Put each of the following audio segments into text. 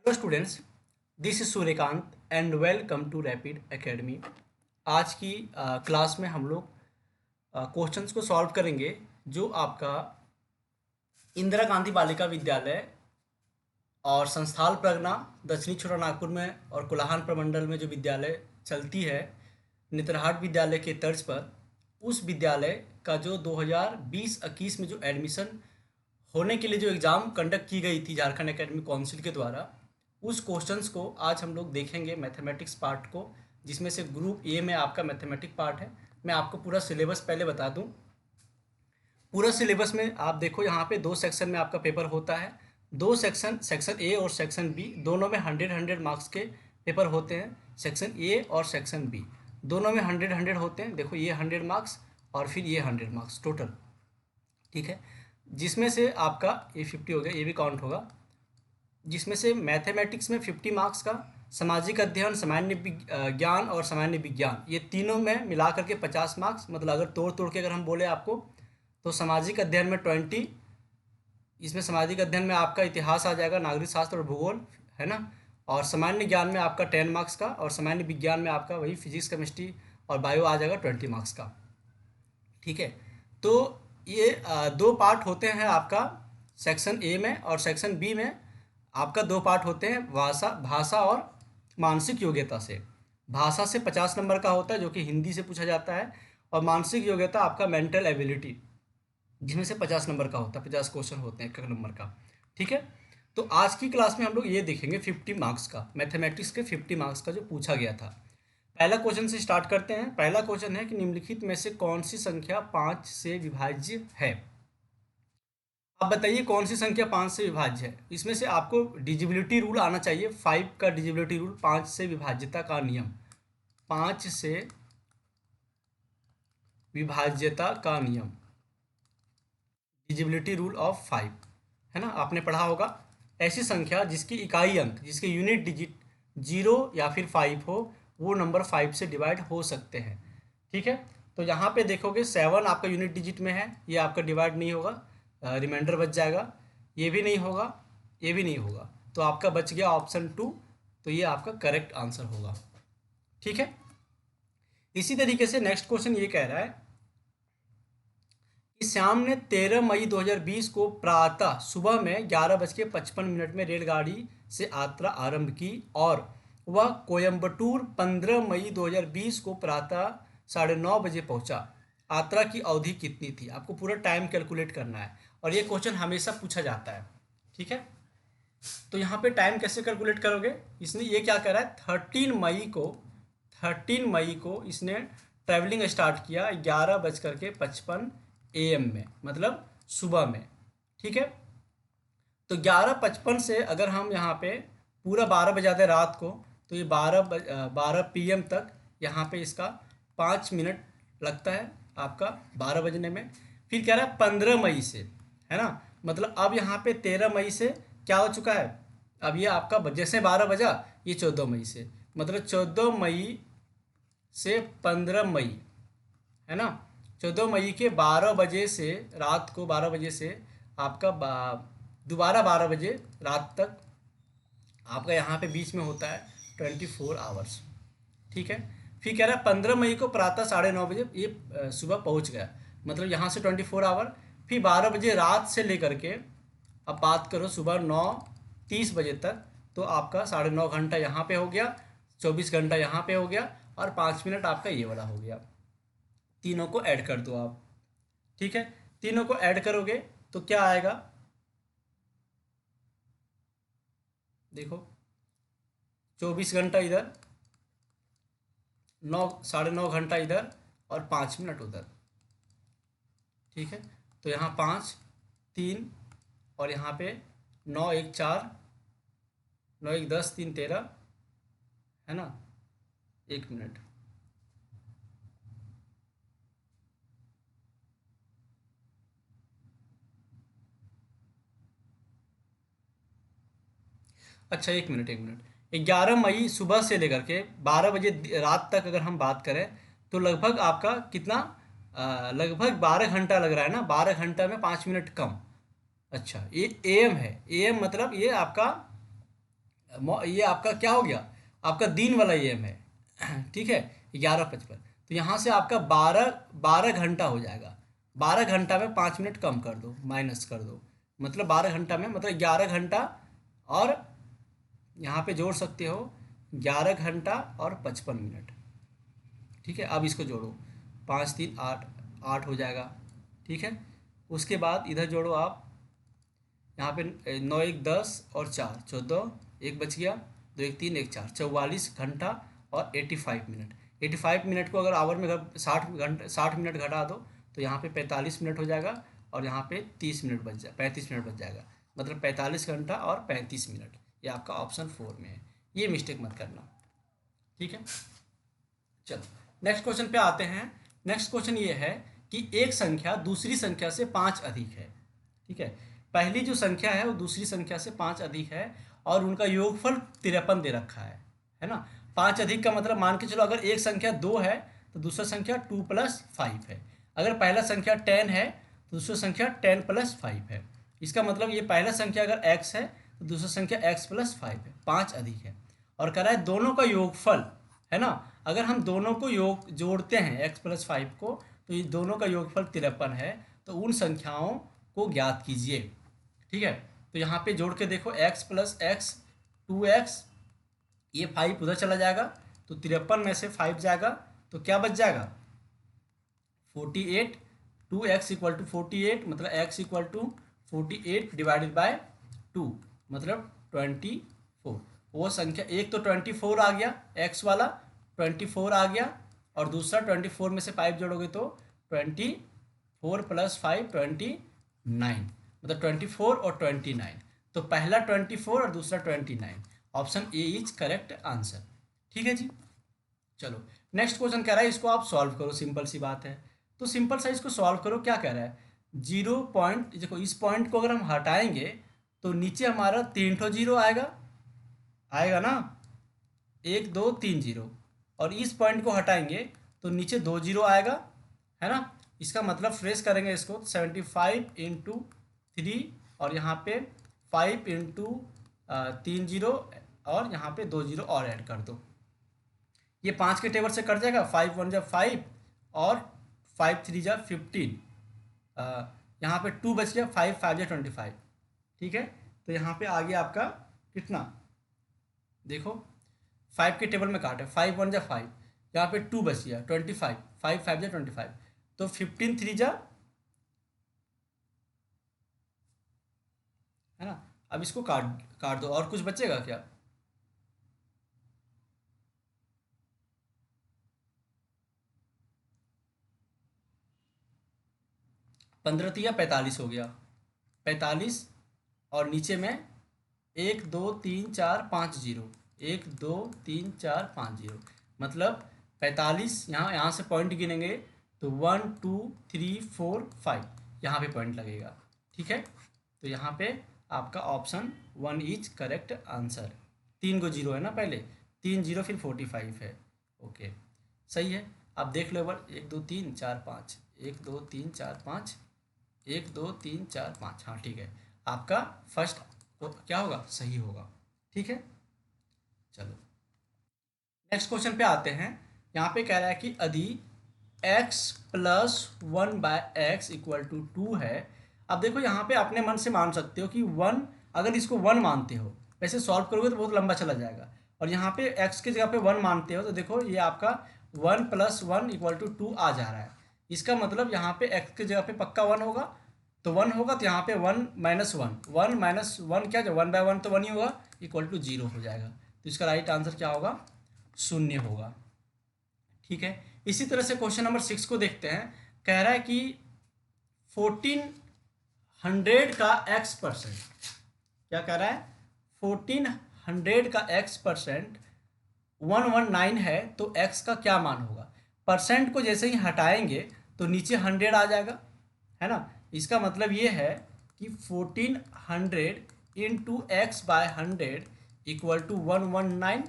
Hello students, this is Suryakant and welcome to Rapid Academy. आज की class में हम लोग क्वेश्चंस को सॉल्व करेंगे जो आपका इंदिरा गांधी बालिका विद्यालय और संस्थाल प्रगना दक्षिणी छोटा नागपुर में और कोल्हान प्रमंडल में जो विद्यालय चलती है नेतरहाट विद्यालय के तर्ज पर, उस विद्यालय का जो 2020-21 में जो एडमिशन होने के लिए जो एग्ज़ाम कंडक्ट की गई थी झारखंड एकेडमिक काउंसिल के द्वारा, उस क्वेश्चंस को आज हम लोग देखेंगे मैथमेटिक्स पार्ट को, जिसमें से ग्रुप ए में आपका मैथमेटिक्स पार्ट है। मैं आपको पूरा सिलेबस पहले बता दूं। पूरा सिलेबस में आप देखो, यहाँ पे दो सेक्शन में आपका पेपर होता है। दो सेक्शन, सेक्शन ए और सेक्शन बी, दोनों में 100 मार्क्स के पेपर होते हैं। सेक्शन ए और सेक्शन बी दोनों में 100 होते हैं। देखो, ये 100 मार्क्स और फिर ये 100 मार्क्स टोटल, ठीक है। जिसमें से आपका ये 50 हो गया, ये भी काउंट होगा। जिसमें से मैथमेटिक्स में 50 मार्क्स का, सामाजिक अध्ययन, सामान्य ज्ञान और सामान्य विज्ञान, ये तीनों में मिला करके 50 मार्क्स। मतलब अगर तोड़ तोड़ के अगर हम बोले आपको, तो सामाजिक अध्ययन में 20, इसमें सामाजिक अध्ययन में आपका इतिहास आ जाएगा, नागरिक शास्त्र और भूगोल, है ना। और सामान्य ज्ञान में आपका 10 मार्क्स का, और सामान्य विज्ञान में आपका वही फिजिक्स, केमिस्ट्री और बायो आ जाएगा 20 मार्क्स का, ठीक है। तो ये दो पार्ट होते हैं आपका सेक्शन ए में, और सेक्शन बी में आपका दो पार्ट होते हैं, भाषा भाषा और मानसिक योग्यता से। भाषा से 50 नंबर का होता है, जो कि हिंदी से पूछा जाता है, और मानसिक योग्यता आपका मेंटल एबिलिटी, जिसमें से 50 नंबर का होता है। 50 क्वेश्चन होते हैं एक नंबर का, ठीक है। तो आज की क्लास में हम लोग ये देखेंगे 50 मार्क्स का, मैथमेटिक्स के 50 मार्क्स का जो पूछा गया था। पहला क्वेश्चन से स्टार्ट करते हैं। पहला क्वेश्चन है कि निम्नलिखित में से कौन सी संख्या 5 से विभाज्य है। अब बताइए कौन सी संख्या 5 से विभाज्य है। इसमें से आपको डिजिबिलिटी रूल आना चाहिए, 5 का डिजिबिलिटी रूल, 5 से विभाज्यता का नियम, 5 से विभाज्यता का नियम, डिजिबिलिटी रूल ऑफ 5, है ना, आपने पढ़ा होगा। ऐसी संख्या जिसकी इकाई अंक, जिसके यूनिट डिजिट 0 या फिर 5 हो, वो नंबर 5 से डिवाइड हो सकते हैं, ठीक है। तो यहाँ पे देखोगे 7 आपका यूनिट डिजिट में है, ये आपका डिवाइड नहीं होगा, रिमाइंडर बच जाएगा। ये भी नहीं होगा, ये भी नहीं होगा, तो आपका बच गया ऑप्शन 2, तो ये आपका करेक्ट आंसर होगा, ठीक है। इसी तरीके से नेक्स्ट क्वेश्चन ये कह रहा है कि श्याम ने 13 मई 2020 को प्रातः सुबह में 11:55 में रेलगाड़ी से यात्रा आरंभ की, और वह कोयम्बटूर 15 मई 2020 को प्रातः 9:30 बजे पहुंचा। यात्रा की अवधि कितनी थी। आपको पूरा टाइम कैलकुलेट करना है, और ये क्वेश्चन हमेशा पूछा जाता है, ठीक है। तो यहाँ पे टाइम कैसे कैलकुलेट करोगे। इसने ये क्या करा है, 13 मई को इसने ट्रैवलिंग स्टार्ट किया 11:55 AM में, मतलब सुबह में, ठीक है। तो 11:55 से अगर हम यहाँ पे पूरा 12 बजा दें रात को, तो ये 12 PM तक यहाँ पे इसका 5 मिनट लगता है आपका 12 बजने में। फिर कह रहा है 15 मई से, है ना, मतलब अब यहाँ पे 13 मई से क्या हो चुका है, अब ये आपका जैसे 12 बजा, ये 14 मई से, मतलब 14 मई से 15 मई, है ना। 14 मई के 12 बजे से, रात को 12 बजे से आपका दोबारा 12 बजे रात तक आपका यहाँ पे बीच में होता है 24 आवर्स, ठीक है। फिर कह रहा है 15 मई को प्रातः 9:30 बजे ये सुबह पहुँच गया, मतलब यहाँ से 24 आवर। फिर 12 बजे रात से लेकर के अब बात करो सुबह 9:30 बजे तक, तो आपका 9.5 घंटा यहाँ पे हो गया, 24 घंटा यहाँ पे हो गया, और 5 मिनट आपका ये वाला हो गया। तीनों को ऐड कर दो आप, ठीक है। तीनों को ऐड करोगे तो क्या आएगा, देखो 24 घंटा इधर, 9 घंटा इधर, और 5 मिनट उधर, ठीक है। तो यहाँ 5, 3, और यहाँ पे 9 1 4, 9 1 10, 3 13, है ना, 1 मिनट। अच्छा, 1 मिनट 1 मिनट। 11 मई सुबह से लेकर के 12 बजे रात तक अगर हम बात करें, तो लगभग आपका कितना, लगभग 12 घंटा लग रहा है ना, 12 घंटा में 5 मिनट कम। अच्छा, ये AM है, AM मतलब ये आपका ये आपका क्या हो गया, आपका दिन वाला EM है। ठीक है, 11:55। तो यहाँ से आपका 12 घंटा हो जाएगा। 12 घंटा में 5 मिनट कम कर दो, माइनस कर दो, मतलब 12 घंटा में मतलब 11 घंटा, और यहाँ पे जोड़ सकते हो 11 घंटा और 55 मिनट। ठीक है, अब इसको जोड़ो, 5 3 8, 8 हो जाएगा। ठीक है, उसके बाद इधर जोड़ो आप, यहाँ पे 9 1 10 और 4 14, एक बच गया, 2 1 3 1 4, 44 घंटा और 85 मिनट। 85 मिनट को अगर आवर में 60 मिनट घटा दो तो यहाँ पे 45 मिनट हो जाएगा, और यहाँ पे 35 मिनट बच जाएगा, मतलब 45 घंटा और 35 मिनट। ये आपका ऑप्शन 4 में है, ये मिस्टेक मत करना। ठीक है, चलो नेक्स्ट क्वेश्चन पे आते हैं। नेक्स्ट क्वेश्चन ये है कि एक संख्या दूसरी संख्या से 5 अधिक है। ठीक है, पहली जो संख्या है वो दूसरी संख्या से 5 अधिक है, और उनका योगफल 53 दे रखा है ना। 5 अधिक का मतलब मान के चलो, अगर एक संख्या 2 है तो दूसरा संख्या 2 + 5 है। अगर पहला संख्या 10 है तो दूसरा संख्या 10 + 5 है। इसका मतलब ये पहला संख्या अगर x है तो दूसरा संख्या x + 5 है, 5 अधिक है। और कह रहा है दोनों का योगफल, है ना। अगर हम दोनों को योग जोड़ते हैं x + 5 को, तो ये दोनों का योगफल 53 है। तो उन संख्याओं को ज्ञात कीजिए। ठीक है, तो यहाँ पे जोड़ के देखो, x + x 2x, ये 5 उधर चला जाएगा, तो 53 में से 5 जाएगा तो क्या बच जाएगा, 48। 2x = 48, मतलब x = 48 डिवाइडेड बाय 2, मतलब 24। वो संख्या एक तो 24 आ गया, x वाला 24 आ गया, और दूसरा 24 में से 5 जोड़ोगे तो 24 + 5 29, मतलब 24 और 29। तो पहला 24 और दूसरा 29, option A is correct answer. ठीक है जी, चलो नेक्स्ट क्वेश्चन कह रहा है इसको आप सॉल्व करो, सिंपल सी बात है। तो सिंपल सा इसको सॉल्व करो। क्या कह रहा है, 0 पॉइंट, देखो इस पॉइंट को अगर हम हटाएंगे तो नीचे हमारा 3 ठो जीरो आएगा ना, 1 2 3 जीरो, और इस पॉइंट को हटाएंगे तो नीचे 2 जीरो आएगा, है ना। इसका मतलब फ्रेश करेंगे इसको, 75 × 3, और यहाँ पे 5 × 3 जीरो, और यहाँ पे 2 जीरो और ऐड कर दो। ये 5 के टेबल से कट जाएगा, 5 1 जा 5, और 5 3 जा 15, यहाँ पे 2 बच गया, 5 5 जा 25। ठीक है, तो यहाँ पे आ गया आपका कितना, देखो 5 के टेबल में काटे, 5 1 जा 5, यहाँ पे 2 बच गया 25, 5 5 जा 25, तो 15 3 जा, है ना। अब इसको काट दो, और कुछ बचेगा क्या, 15 3 45 हो गया, 45, और नीचे में 1 2 3 4 5 जीरो, 1 2 3 4 5 जीरो, मतलब 45। यहाँ से पॉइंट गिनेंगे तो 1 2 3 4 5, यहाँ पे पॉइंट लगेगा। ठीक है, तो यहाँ पे आपका ऑप्शन 1 इज करेक्ट आंसर। 3 को जीरो है ना, पहले 3 जीरो फिर 45 है। ओके, सही है। अब देख लो एक बार, 1 2 3 4 5, 1 2 3 4 5, 1 2 3 4 5, हाँ ठीक है, आपका फर्स्ट क्या होगा, सही होगा। ठीक है, चलो नेक्स्ट क्वेश्चन पे आते हैं। यहाँ पे कह रहा है कि यदि x + 1/x = 2 है। अब देखो यहाँ पे अपने मन से मान सकते हो कि 1, अगर इसको 1 मानते हो, वैसे सॉल्व करोगे तो बहुत लंबा चला जाएगा, और यहाँ पे x की जगह पे 1 मानते हो तो देखो ये आपका 1 + 1 = 2 आ जा रहा है। इसका मतलब यहाँ पे x की जगह पे पक्का 1 होगा, तो 1 होगा, तो यहाँ पे 1 - 1, 1 - 1 क्या, जो 1/1 तो 1 ही होगा, = 0 हो जाएगा। तो इसका राइट आंसर क्या होगा, 0 होगा। ठीक है, इसी तरह से क्वेश्चन नंबर 6 को देखते हैं। कह रहा है कि 1400 का x%, क्या कह रहा है, 1400 का x% 119 है, तो x का क्या मान होगा। परसेंट को जैसे ही हटाएंगे तो नीचे 100 आ जाएगा, है ना। इसका मतलब ये है कि 1400 × x/100 = 119,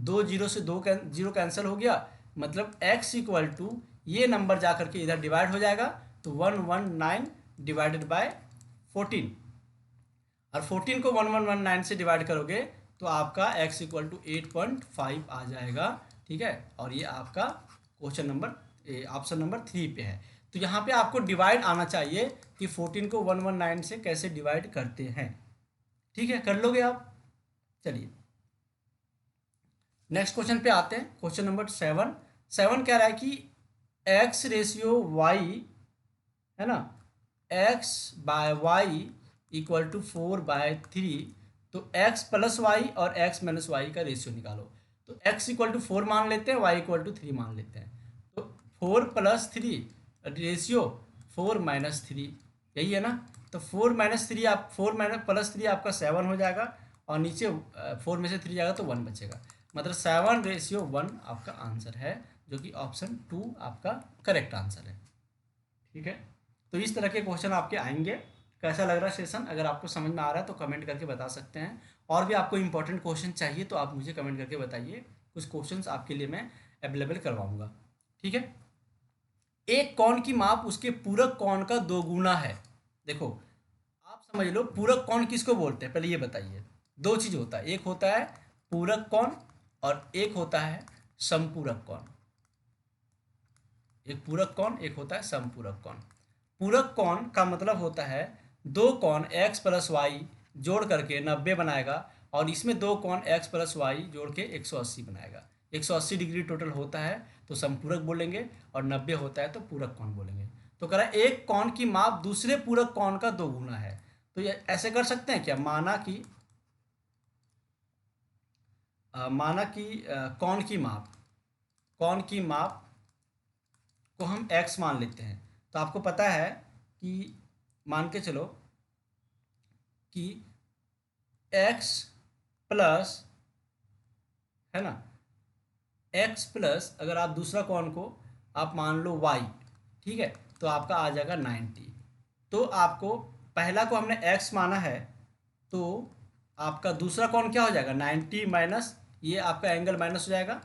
2 जीरो से 2 जीरो कैंसिल हो गया, मतलब x = ये नंबर जा करके इधर डिवाइड हो जाएगा, तो 119 डिवाइडेड बाय 14, और 14 को 1119 से डिवाइड करोगे तो आपका x इक्वल टू 8.5 आ जाएगा। ठीक है, और ये आपका क्वेश्चन नंबर ऑप्शन नंबर 3 पे है। तो यहाँ पे आपको डिवाइड आना चाहिए कि 14 को 119 से कैसे डिवाइड करते हैं। ठीक है, कर लोगे आप। चलिए नेक्स्ट क्वेश्चन पे आते हैं। क्वेश्चन नंबर 7 कह रहा है कि x रेशियो y है ना, x by y equal to 4/3। तो x प्लस वाई और x माइनस वाई का रेशियो निकालो। तो x इक्वल टू 4 मान लेते हैं, y इक्वल टू 3 मान लेते हैं। तो 4+3 रेशियो 4-3, यही है ना। तो 4-3 आप 4 प्लस 3 आपका 7 हो जाएगा, और नीचे 4 में से 3 जाएगा तो 1 बचेगा। मतलब 7:1 आपका आंसर है, जो कि ऑप्शन 2 आपका करेक्ट आंसर है। ठीक है, तो इस तरह के क्वेश्चन आपके आएंगे। कैसा लग रहा है सेशन? अगर आपको समझ में आ रहा है तो कमेंट करके बता सकते हैं। और भी आपको इंपॉर्टेंट क्वेश्चन चाहिए तो आप मुझे कमेंट करके बताइए, कुछ क्वेश्चंस आपके लिए मैं अवेलेबल करवाऊंगा। ठीक है, एक कौन की माप उसके पूरक कौन का 2 गुना है। देखो आप समझ लो, पूरक कौन किसको बोलते हैं पहले ये बताइए। दो चीज होता है, एक होता है पूरक कौन और एक होता है समपूरक कौन। एक पूरक कौन, एक होता है समपूरक कौन। पूरक कौन का मतलब होता है दो कौन x प्लस वाई जोड़ करके 90 बनाएगा, और इसमें दो कौन x प्लस वाई जोड़ के 180 बनाएगा। 180 डिग्री टोटल होता है तो समपूरक बोलेंगे, और 90 होता है तो पूरक कौन बोलेंगे। तो कह रहा है एक कौन की माप दूसरे पूरक कौन का 2 गुना है। तो ये ऐसे कर सकते हैं क्या, माना कि कौन की माप को हम x मान लेते हैं। तो आपको पता है कि मान के चलो कि x प्लस, है ना, x प्लस अगर आप दूसरा कौन को आप मान लो y, ठीक है, तो आपका आ जाएगा 90। तो आपको पहला को हमने x माना है, तो आपका दूसरा कौन क्या हो जाएगा 90 माइनस ये आपका एंगल माइनस हो जाएगा,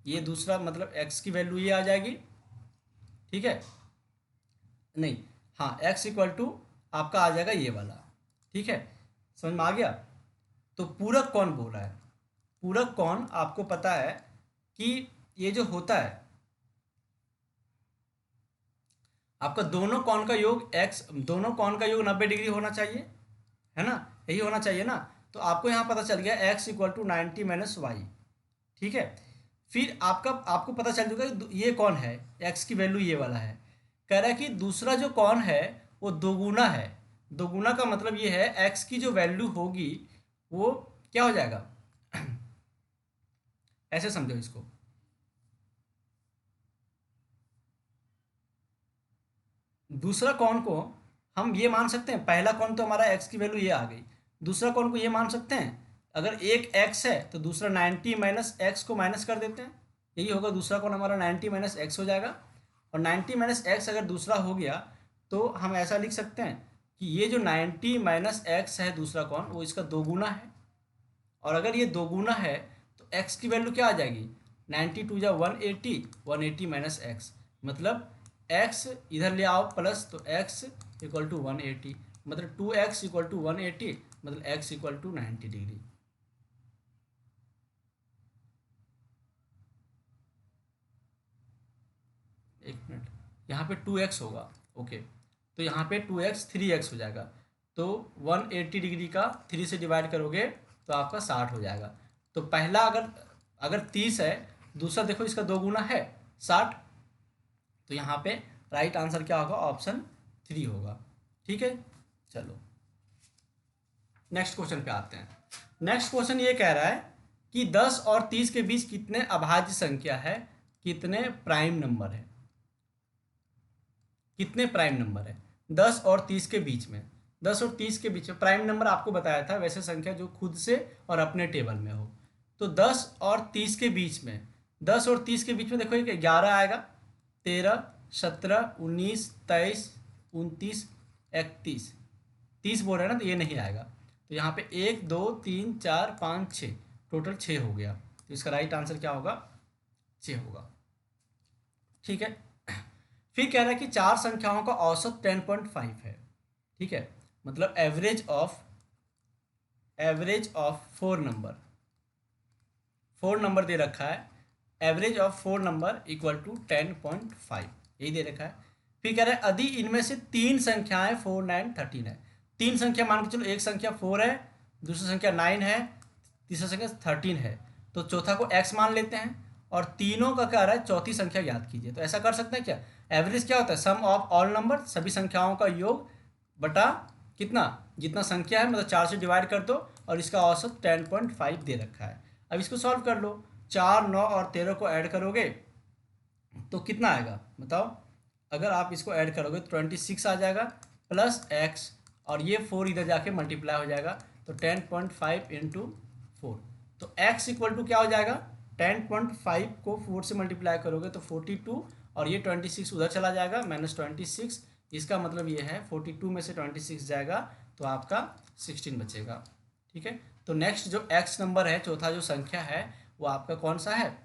ये दूसरा मतलब x की वैल्यू ये आ जाएगी। ठीक है, नहीं, हाँ, x इक्वल टू आपका आ जाएगा ये वाला। ठीक है, समझ में आ गया। तो पूरक कौन बोल रहा है, पूरक कौन आपको पता है कि ये जो होता है आपका दोनों कौन का योग दोनों कौन का योग 90 डिग्री होना चाहिए, है ना, यही होना चाहिए ना। तो आपको यहाँ पता चल गया x equal to 90 minus y. ठीक है, फिर आपको पता चल चुका कि ये कौन है, x की वैल्यू ये वाला है। कह रहा है कि दूसरा जो कौन है वो दोगुना है। दोगुना का मतलब ये है x की जो वैल्यू होगी वो क्या हो जाएगा ऐसे समझो इसको। दूसरा कौन को हम ये मान सकते हैं, पहला कौन तो हमारा x की वैल्यू ये आ गई, दूसरा कौन को ये मान सकते हैं अगर एक x है तो दूसरा 90 माइनस एक्स को माइनस कर देते हैं, यही होगा। दूसरा कौन हमारा 90 माइनस एक्स हो जाएगा, और 90 माइनस एक्स अगर दूसरा हो गया तो हम ऐसा लिख सकते हैं कि ये जो 90 माइनस एक्स है दूसरा कौन वो इसका दो गुना है। और अगर ये दो गुना है तो x की वैल्यू क्या आ जाएगी 92 या 180, 180 माइनस एक्स, मतलब x इधर ले आओ प्लस, तो x इक्वल टू 180, मतलब 2x इक्वल टू 180, मतलब x इक्वल टू 90 डिग्री। एक मिनट, यहाँ पे 2x होगा, ओके, तो यहाँ पे 2x 3x हो जाएगा। तो 180 डिग्री का 3 से डिवाइड करोगे तो आपका 60 हो जाएगा। तो पहला अगर अगर 30 है, दूसरा देखो इसका दो गुना है 60, तो यहाँ पे राइट आंसर क्या होगा, ऑप्शन 3 होगा। ठीक है, चलो नेक्स्ट क्वेश्चन पे आते हैं। नेक्स्ट क्वेश्चन ये कह रहा है कि 10 और 30 के बीच कितने अभाज्य संख्या है, कितने प्राइम नंबर है, कितने प्राइम नंबर है 10 और 30 के बीच में। 10 और 30 के बीच में प्राइम नंबर आपको बताया था वैसे संख्या जो खुद से और अपने टेबल में हो। तो 10 और 30 के बीच में, 10 और 30 के बीच में देखो एक 11 आएगा, 13, 17, 19, 23, 29, 31, 30 बोल रहे हैं ना, तो ये नहीं आएगा। तो यहाँ पे 1 2 3 4 5 6, टोटल 6 हो गया। तो इसका राइट आंसर क्या होगा, 6 होगा। ठीक है, फिर कह रहा है कि चार संख्याओं का औसत 10.5 है। ठीक है, मतलब एवरेज ऑफ 4 नंबर, 4 नंबर दे रखा है, average of 4 number equal to 10.5, यही दे रखा है। फिर कह रहा है यदि इनमें से 3 संख्याएं 4, 9, 13 है। 3 संख्या मान के चलो, एक संख्या 4 है, दूसरी संख्या 9 है, तीसरी संख्या 13 है, तो चौथा को x मान लेते हैं और तीनों का क्या रहा है, चौथी संख्या याद कीजिए। तो ऐसा कर सकते हैं क्या, एवरेज क्या होता है, सम ऑफ ऑल नंबर, सभी संख्याओं का योग बटा कितना, जितना संख्या है, मतलब 4 से डिवाइड कर दो और इसका औसत 10.5 दे रखा है। अब इसको सॉल्व कर लो, 4, 9 और 13 को ऐड करोगे तो कितना आएगा बताओ। अगर आप इसको ऐड करोगे तो 26 आ जाएगा प्लस x, और ये 4 इधर जाके मल्टीप्लाई हो जाएगा, तो 10.5 इंटू 4, तो x इक्वल टू क्या हो जाएगा, 10.5 को 4 से मल्टीप्लाई करोगे तो 42, और ये 26 उधर चला जाएगा -26, इसका मतलब ये है 42 में से 26 जाएगा तो आपका 16 बचेगा। ठीक है, तो नेक्स्ट जो x नंबर है, चौथा जो संख्या है वो आपका कौन सा है,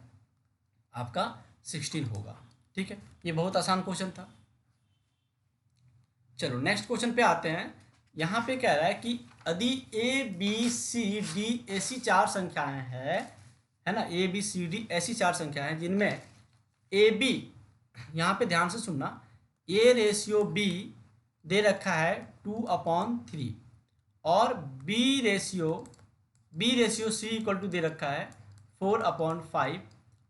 आपका 16 होगा। ठीक है, ये बहुत आसान क्वेश्चन था। चलो नेक्स्ट क्वेश्चन पे आते हैं। यहाँ पे कह रहा है कि यदि ए बी सी डी ऐसी 4 संख्याएं हैं, है ना, ए बी सी डी ऐसी 4 संख्याएं हैं जिनमें ए बी, यहाँ पे ध्यान से सुनना, ए रेशियो बी दे रखा है 2/3 और B ratio C equal to दे रखा है 4/5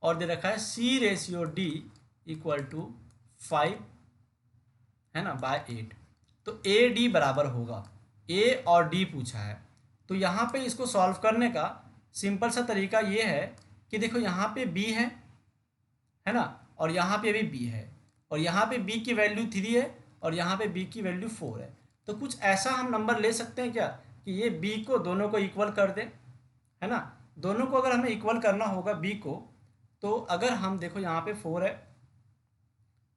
और दे रखा है C ratio D equal to 5, है ना, बाय 8। तो ए डी बराबर होगा, ए और डी पूछा है। तो यहाँ पे इसको सॉल्व करने का सिंपल सा तरीका ये है कि देखो यहाँ पे बी है ना, और यहाँ पे भी बी है, और यहाँ पे बी की वैल्यू 3 है और यहाँ पे बी की वैल्यू 4 है। तो कुछ ऐसा हम नंबर ले सकते हैं क्या कि ये बी को दोनों को इक्वल कर दें, है ना। दोनों को अगर हमें इक्वल करना होगा बी को, तो अगर हम देखो यहाँ पे 4 है,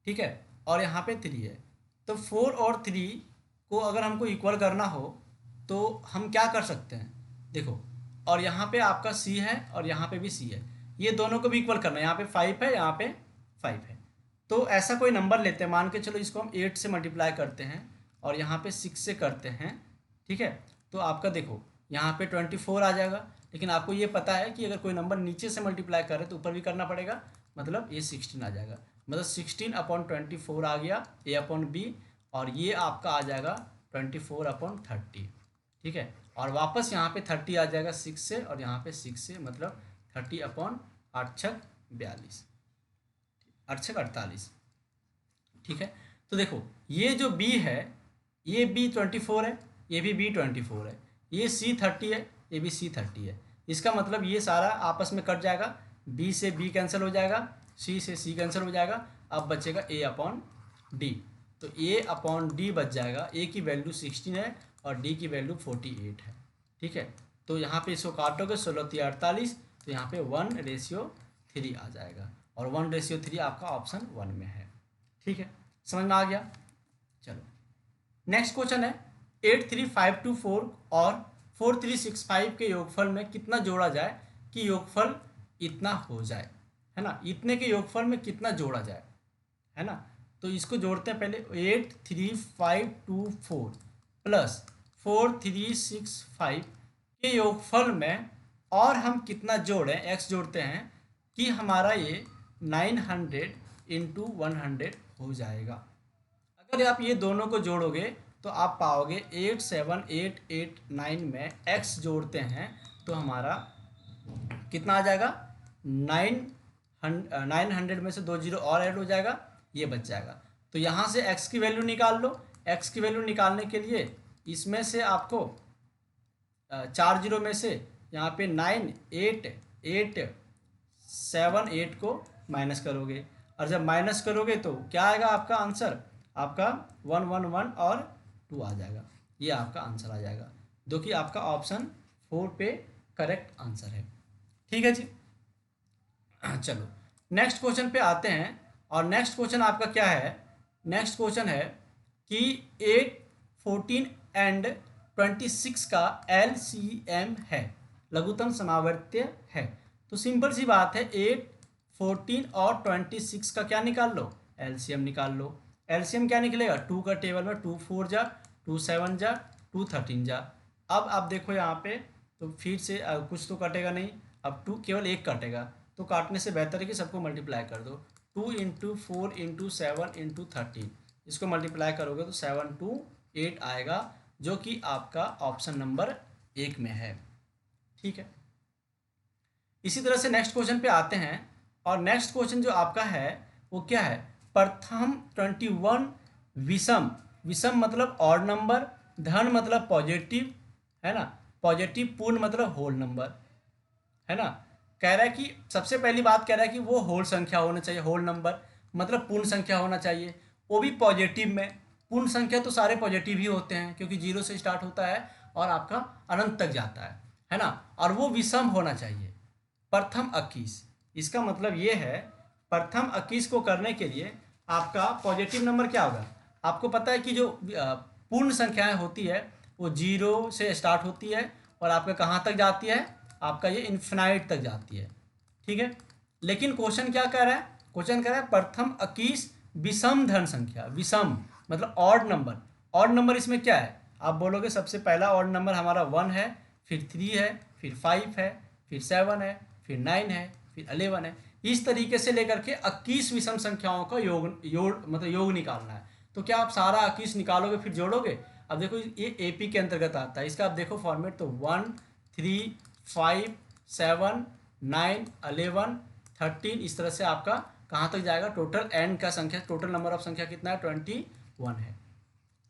ठीक है, और यहाँ पे 3 है, तो 4 और 3 को अगर हमको इक्वल करना हो तो हम क्या कर सकते हैं, देखो, और यहाँ पे आपका सी है और यहाँ पे भी सी है, ये दोनों को भी इक्वल करना है। यहाँ पे 5 है, यहाँ पे 5 है, तो ऐसा कोई नंबर लेते हैं, मान के चलो इसको हम 8 से मल्टीप्लाई करते हैं और यहाँ पे 6 से करते हैं। ठीक है, तो आपका देखो यहाँ पे 24 आ जाएगा, लेकिन आपको ये पता है कि अगर कोई नंबर नीचे से मल्टीप्लाई करे तो ऊपर भी करना पड़ेगा, मतलब ये 16 आ जाएगा, मतलब 16/24 आ गया a/b, और ये आपका आ जाएगा 24/30। ठीक है, और वापस यहाँ पे 30 आ जाएगा 6 से, और यहाँ पे 6 से, मतलब 30/8×42, 8×48। ठीक है, तो देखो ये जो b है, ये b 24 है, ये भी b 24 है, ये c 30 है, ये भी c 30 है। इसका मतलब ये सारा आपस में कट जाएगा, b से b कैंसिल हो जाएगा, c से c कैंसिल हो जाएगा, अब बचेगा a/d। तो a/d बच जाएगा, a की वैल्यू 16 है और d की वैल्यू 48 है। ठीक है, तो यहाँ पे इसको काटोगे 16×3=48, तो यहाँ पे 1:3 आ जाएगा, और 1:3 आपका ऑप्शन 1 में है। ठीक है, समझ में आ गया। चलो नेक्स्ट क्वेश्चन है, 83524 और 4365 के योगफल में कितना जोड़ा जाए कि योगफल इतना हो जाए, है ना, इतने के योगफल में कितना जोड़ा जाए, है ना। तो इसको जोड़ते हैं पहले, 83524 प्लस 4365 के योगफल में और हम कितना जोड़ें, x जोड़ते हैं कि हमारा ये 900 × 100 हो जाएगा। अगर आप ये दोनों को जोड़ोगे तो आप पाओगे 87889 में x जोड़ते हैं तो हमारा कितना आ जाएगा, 900 में से 2 जीरो और ऐड हो जाएगा, ये बच जाएगा। तो यहाँ से x की वैल्यू निकाल लो। x की वैल्यू निकालने के लिए इसमें से आपको 4 जीरो में से यहाँ पे 9878 को माइनस करोगे, और जब माइनस करोगे तो क्या आएगा आपका आंसर, आपका 111 और 2 आ जाएगा, ये आपका आंसर आ जाएगा, जो कि आपका ऑप्शन 4 पे करेक्ट आंसर है। ठीक है जी, चलो नेक्स्ट क्वेश्चन पे आते हैं। और नेक्स्ट क्वेश्चन आपका क्या है, नेक्स्ट क्वेश्चन है कि 8, 14 एंड 26 का LCM है, लघुत्तम समावर्त्य है। तो सिंपल सी बात है, 8, 14 और 26 का क्या निकाल लो, LCM निकाल लो। LCM क्या निकलेगा, 2 का टेबल में 2 4 जा, 2 7 जा, 2 13 जा। अब आप देखो यहाँ पे तो फिर से कुछ तो कटेगा नहीं, अब 2 केवल एक काटेगा, तो काटने से बेहतर है कि सबको मल्टीप्लाई कर दो। 2 इंटू 4 इंटू 7 इंटू 13, इसको मल्टीप्लाई करोगे तो 7 2 8 आएगा, जो कि आपका ऑप्शन नंबर 1 में है। ठीक है, इसी तरह से नेक्स्ट क्वेश्चन पे आते हैं। और नेक्स्ट क्वेश्चन जो आपका है वो क्या है, प्रथम 21 विषम, विषम मतलब ऑड नंबर, धन मतलब पॉजिटिव, है ना, पॉजिटिव पूर्ण मतलब होल नंबर, है ना। कह रहा है कि सबसे पहली बात कह रहा है कि वो होल संख्या होना चाहिए, होल नंबर मतलब पूर्ण संख्या होना चाहिए, वो भी पॉजिटिव में। पूर्ण संख्या तो सारे पॉजिटिव ही होते हैं क्योंकि 0 से स्टार्ट होता है और आपका अनंत तक जाता है ना। और वो विषम होना चाहिए। प्रथम 21, इसका मतलब ये है प्रथम 21 को करने के लिए आपका पॉजिटिव नंबर क्या होगा। आपको पता है कि जो पूर्ण संख्याएं होती है वो 0 से स्टार्ट होती है और आपका कहाँ तक जाती है, आपका ये इन्फिनाइट तक जाती है। ठीक है, लेकिन क्वेश्चन क्या कह रहा है, क्वेश्चन कह रहा है प्रथम 21 विषम धन संख्या, विषम मतलब ऑड नंबर। ऑड नंबर इसमें क्या है, आप बोलोगे सबसे पहला ऑड नंबर हमारा 1 है, फिर 3 है, फिर 5 है, फिर 7 है, फिर 9 है, फिर 11 है। इस तरीके से लेकर के 21 विषम संख्याओं का योग मतलब योग निकालना है। तो क्या आप सारा 21 निकालोगे फिर जोड़ोगे। अब देखो ये एपी के अंतर्गत आता है, इसका आप देखो फॉर्मेट, तो 1 3 5 7 9 11 13, इस तरह से आपका कहाँ तक जाएगा, टोटल एन का संख्या, टोटल नंबर ऑफ संख्या कितना है 21 है।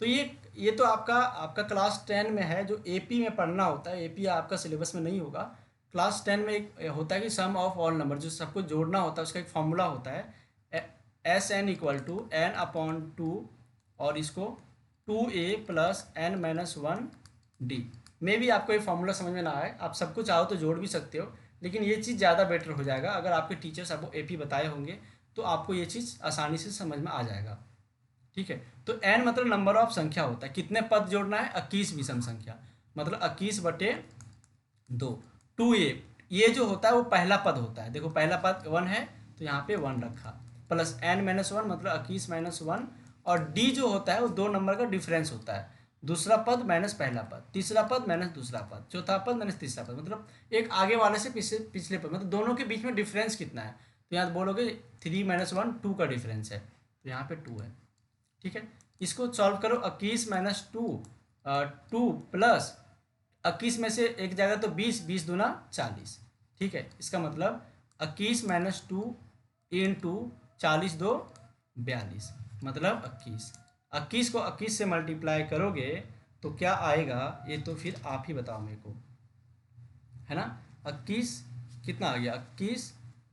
तो ये तो आपका आपका क्लास 10 में है, जो एपी में पढ़ना होता है। एपी आपका सिलेबस में नहीं होगा। क्लास 10 में एक होता है कि सम ऑफ ऑल नंबर, जो सबको जोड़ना होता है, उसका एक फॉर्मूला होता है S N equal to N upon 2, और इसको 2a प्लस एन माइनस 1 डी। मे भी आपको ये फॉर्मूला समझ में ना आए, आप सबको चाहो तो जोड़ भी सकते हो, लेकिन ये चीज़ ज़्यादा बेटर हो जाएगा अगर आपके टीचर्स आपको एपी बताए होंगे, तो आपको ये चीज़ आसानी से समझ में आ जाएगा। ठीक है, तो n मतलब नंबर ऑफ संख्या होता है, कितने पद जोड़ना है, 21 विषम संख्या, मतलब 21/2। 2a ये जो होता है वो पहला पद होता है, देखो पहला पद 1 है तो यहाँ पे 1 रखा, प्लस n माइनस 1 मतलब 21 माइनस 1, और d जो होता है वो 2 नंबर का डिफरेंस होता है, दूसरा पद माइनस पहला पद, तीसरा पद माइनस दूसरा पद, चौथा पद माइनस तीसरा पद, मतलब एक आगे वाले से पिछले पद, मतलब दोनों के बीच में डिफरेंस कितना है। तो यहाँ बोलोगे 3 माइनस 1 2 का डिफरेंस है, तो यहाँ पे 2 है। ठीक है, इसको सॉल्व करो, 21 माइनस 2 2 प्लस 21 में से एक जाएगा तो 20, 20 दूना 40। ठीक है, इसका मतलब 21 माइनस 2 इंटू 40 2 42, मतलब 21। 21 को 21 से मल्टीप्लाई करोगे तो क्या आएगा, ये तो फिर आप ही बताओ मेरे को, है ना। 21 कितना आ गया, 21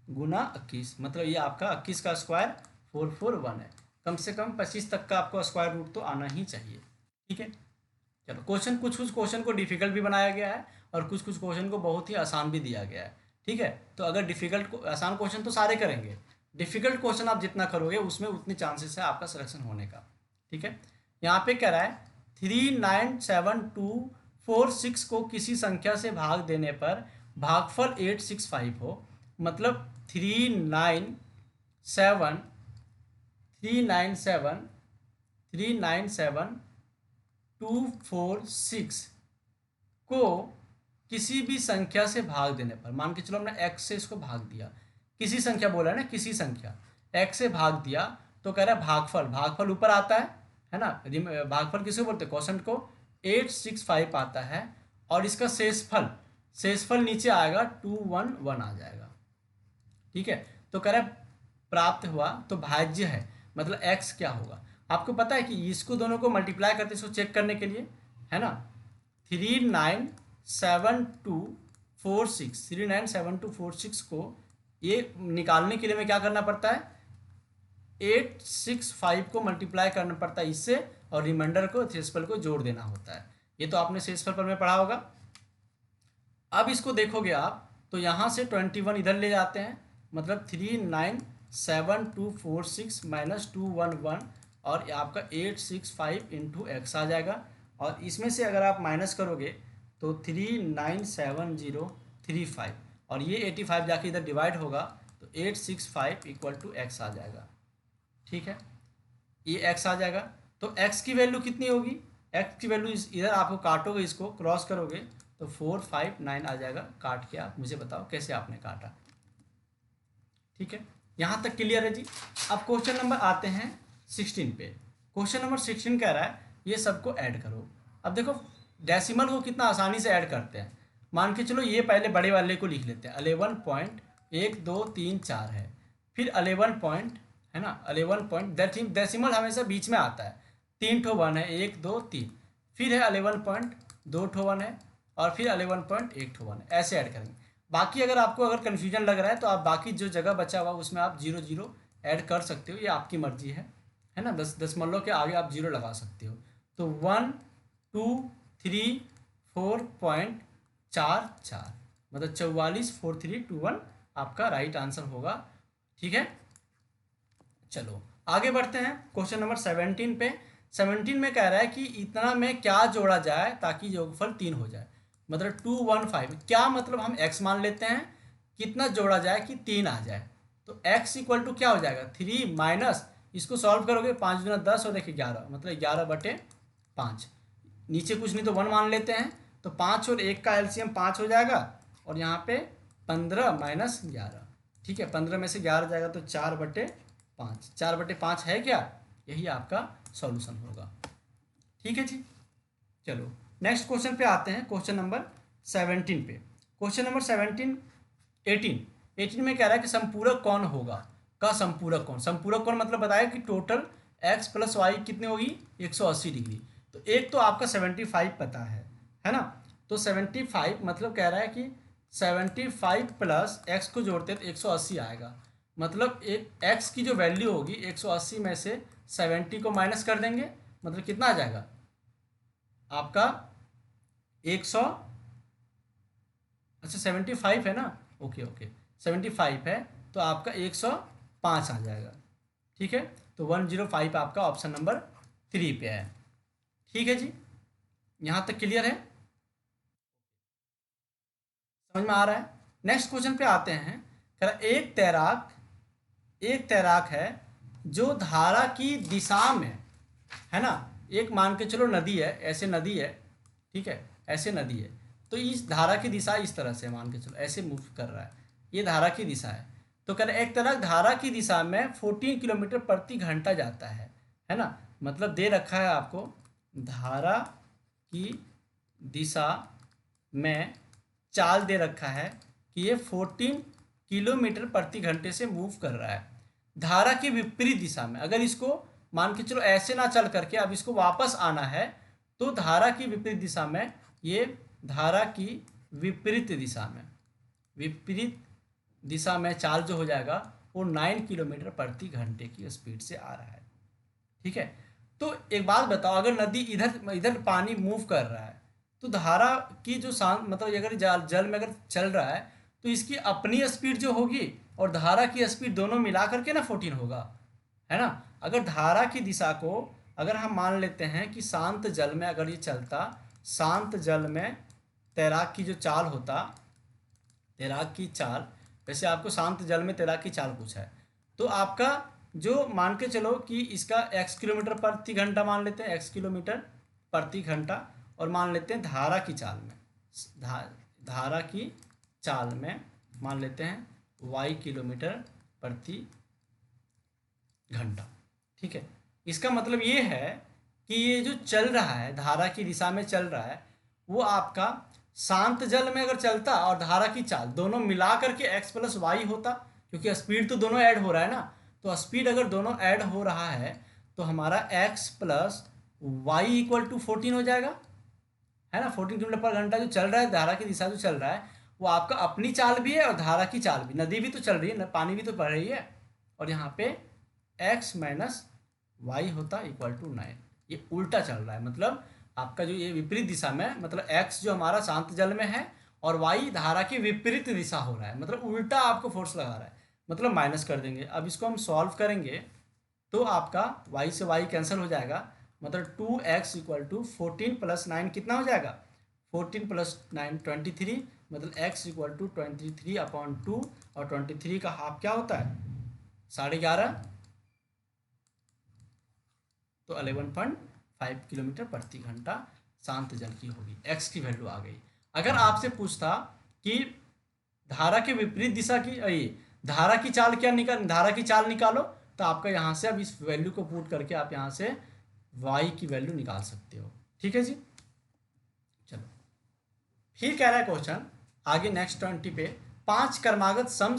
गुना 21, मतलब ये आपका 21 का स्क्वायर 441 है। कम से कम 25 तक का आपको स्क्वायर रूट तो आना ही चाहिए। ठीक है, चलो क्वेश्चन, कुछ कुछ क्वेश्चन को डिफिकल्ट भी बनाया गया है और कुछ कुछ क्वेश्चन को बहुत ही आसान भी दिया गया है। ठीक है, तो अगर डिफिकल्ट आसान क्वेश्चन तो सारे करेंगे, डिफिकल्ट क्वेश्चन आप जितना करोगे उसमें उतने चांसेस है आपका सिलेक्शन होने का। ठीक है, यहाँ पे कह रहा है 39724 को किसी संख्या से भाग देने पर भागफल 865 हो, मतलब 397 को किसी भी संख्या से भाग देने पर, मान के चलो हमने x से इसको भाग दिया, किसी संख्या बोला है ना, किसी संख्या x से भाग दिया, तो कह रहा है भागफल, भागफल ऊपर आता है ना, भागफल किसे बोलते हैं, क्वेश्चन को 865 आता है, और इसका शेषफल, शेषफल नीचे आएगा 211 आ जाएगा। ठीक है, तो कह रहा है प्राप्त हुआ तो भाज्य है, मतलब x क्या होगा। आपको पता है कि इसको दोनों को मल्टीप्लाई करते हैं इसको चेक करने के लिए, है ना। 39724 को ये निकालने के लिए में क्या करना पड़ता है, 865 को मल्टीप्लाई करना पड़ता है इससे, और रिमाइंडर को, शेषफल को जोड़ देना होता है। ये तो आपने शेषफल पर में पढ़ा होगा। अब इसको देखोगे आप तो यहाँ से 21 इधर ले जाते हैं, मतलब 39724 माइनस 211, और आपका 865 इंटू एक्स आ जाएगा, और इसमें से अगर आप माइनस करोगे तो 397035, और ये 85 जाके इधर डिवाइड होगा तो 865 इक्वल टू एक्स आ जाएगा। ठीक है, ये एक्स आ जाएगा, तो एक्स की वैल्यू कितनी होगी, एक्स की वैल्यू इधर आपको काटोगे, इसको क्रॉस करोगे तो 4 5 9 आ जाएगा। काट के आप मुझे बताओ कैसे आपने काटा। ठीक है, यहाँ तक क्लियर है जी। अब क्वेश्चन नंबर आते हैं 16 पे। क्वेश्चन नंबर 16 कह रहा है ये सबको ऐड करो। अब देखो डेसिमल को कितना आसानी से ऐड करते हैं। मान के चलो ये पहले बड़े वाले को लिख लेते हैं, 11.1 2 3 4 है, फिर 11 पॉइंट, है ना, 11 पॉइंट, डेसिमल हमेशा बीच में आता है, 3 ठो वन है, 1 2 3, फिर है 11 पॉइंट 2 ठो वन है, और फिर 11 पॉइंट 1 ठो वन है, ऐसे ऐड करेंगे। बाकी अगर आपको अगर कन्फ्यूजन लग रहा है तो आप बाकी जो जगह बचा हुआ उसमें आप 0 0 ऐड कर सकते हो, ये आपकी मर्जी है ना। दशमलव के आगे आप 0 लगा सकते हो। तो 1 2 3 4.44 मतलब 44.4321 आपका राइट आंसर होगा। ठीक है, चलो आगे बढ़ते हैं क्वेश्चन नंबर 17 पे। 17 में कह रहा है कि इतना में क्या जोड़ा जाए ताकि योगफल 3 हो जाए। मतलब 215, क्या मतलब हम x मान लेते हैं, कितना जोड़ा जाए कि 3 आ जाए। तो x इक्वल टू क्या हो जाएगा, 3 माइनस, इसको सॉल्व करोगे 5 दूना 10 और देखिए 11, मतलब 11/5। नीचे कुछ नहीं तो 1 मान लेते हैं, तो 5 और 1 का एलसीएम 5 हो जाएगा, और यहाँ पे 15 माइनस 11। ठीक है, 15 में से 11 जाएगा तो 4/5, 4/5 है क्या, यही आपका सॉल्यूशन होगा। ठीक है जी, चलो नेक्स्ट क्वेश्चन पे आते हैं, क्वेश्चन नंबर 17 पे। क्वेश्चन नंबर 18 में कह रहा है कि संपूरक कौन होगा, का संपूरक कौन। संपूरक कौन मतलब बताया कि टोटल x प्लस वाई कितनी होगी, 180 डिग्री। तो एक तो आपका 75 पता है ना। तो 75 मतलब कह रहा है कि 75 प्लस x को जोड़ते हैं तो 180 आएगा। मतलब एक x की जो वैल्यू होगी 180 में से 70 को माइनस कर देंगे, मतलब कितना आ जाएगा आपका 100, अच्छा 75 है ना, ओके ओके 75 है, तो आपका 105 आ जाएगा। ठीक है, तो 105 आपका ऑप्शन नंबर 3 पे है। ठीक है जी, यहाँ तक क्लियर है, समझ में आ रहा है। नेक्स्ट क्वेश्चन पे आते हैं। कह रहा एक तैराक है जो धारा की दिशा में, है ना, एक मान के चलो नदी है, ऐसे नदी है, ठीक है, ऐसे नदी है, तो इस धारा की दिशा इस तरह से मान के चलो ऐसे मूव कर रहा है, ये धारा की दिशा है। तो कह रहे एक तैराक धारा की दिशा में 14 किलोमीटर प्रति घंटा जाता है ना। मतलब दे रखा है आपको धारा की दिशा में चाल दे रखा है कि ये 14 किलोमीटर प्रति घंटे से मूव कर रहा है। धारा की विपरीत दिशा में, अगर इसको मान के चलो ऐसे ना चल करके अब इसको वापस आना है, तो धारा की विपरीत दिशा में, ये धारा की विपरीत दिशा में चाल जो हो जाएगा वो 9 किलोमीटर प्रति घंटे की स्पीड से आ रहा है। ठीक है, तो एक बात बताओ, अगर नदी इधर इधर पानी मूव कर रहा है तो धारा की जो शांत मतलब अगर जल में अगर चल रहा है तो इसकी अपनी स्पीड जो होगी और धारा की स्पीड दोनों मिला करके ना 14 होगा, है ना। अगर धारा की दिशा को अगर हम मान लेते हैं कि शांत जल में अगर ये चलता, शांत जल में तैराक की जो चाल होता, तैराक की चाल, वैसे आपको शांत जल में तैराक की चाल पूछा है, तो आपका जो मान के चलो कि इसका x किलोमीटर प्रति घंटा मान लेते हैं, x किलोमीटर प्रति घंटा, और मान लेते हैं धारा की चाल में, धारा की चाल में मान लेते हैं y किलोमीटर प्रति घंटा। ठीक है, इसका मतलब ये है कि ये जो चल रहा है धारा की दिशा में चल रहा है वो आपका शांत जल में अगर चलता और धारा की चाल दोनों मिला करके x प्लस वाई होता, क्योंकि स्पीड तो दोनों ऐड हो रहा है ना। तो स्पीड अगर दोनों ऐड हो रहा है तो हमारा x plus Y equal to 14 हो जाएगा, है ना। 14 किलोमीटर पर घंटा जो चल रहा है, धारा की दिशा जो चल रहा है वो आपका अपनी चाल भी है और धारा की चाल भी, नदी भी तो चल रही है, पानी भी तो बह रही है, और यहाँ पे x माइनस वाई होता इक्वल टू 9। ये उल्टा चल रहा है, मतलब आपका जो ये विपरीत दिशा में, मतलब x जो हमारा शांत जल में है और y धारा की विपरीत दिशा हो रहा है, मतलब उल्टा आपको फोर्स लगा रहा है, मतलब माइनस कर देंगे। अब इसको हम सॉल्व करेंगे तो आपका y से y कैंसिल हो जाएगा, मतलब 2x इक्वल टू 14 प्लस 9 कितना हो जाएगा, 14 प्लस 9 23, मतलब x इक्वल टू 23/2, और 23 का हाफ क्या होता है 11.5, तो 11.5 किलोमीटर प्रति घंटा शांत जल की होगी, x की वैल्यू आ गई। अगर आपसे पूछता कि धारा के विपरीत दिशा की धारा की चाल धारा की चाल निकालो, तो आपका यहाँ से अब इस वैल्यू को पुट करके आप यहाँ से y की वैल्यू निकाल सकते हो। ठीक है जी। चलो फिर कह रहा है क्वेश्चन आगे नेक्स्ट 20 पे, 5 क्रमागत सम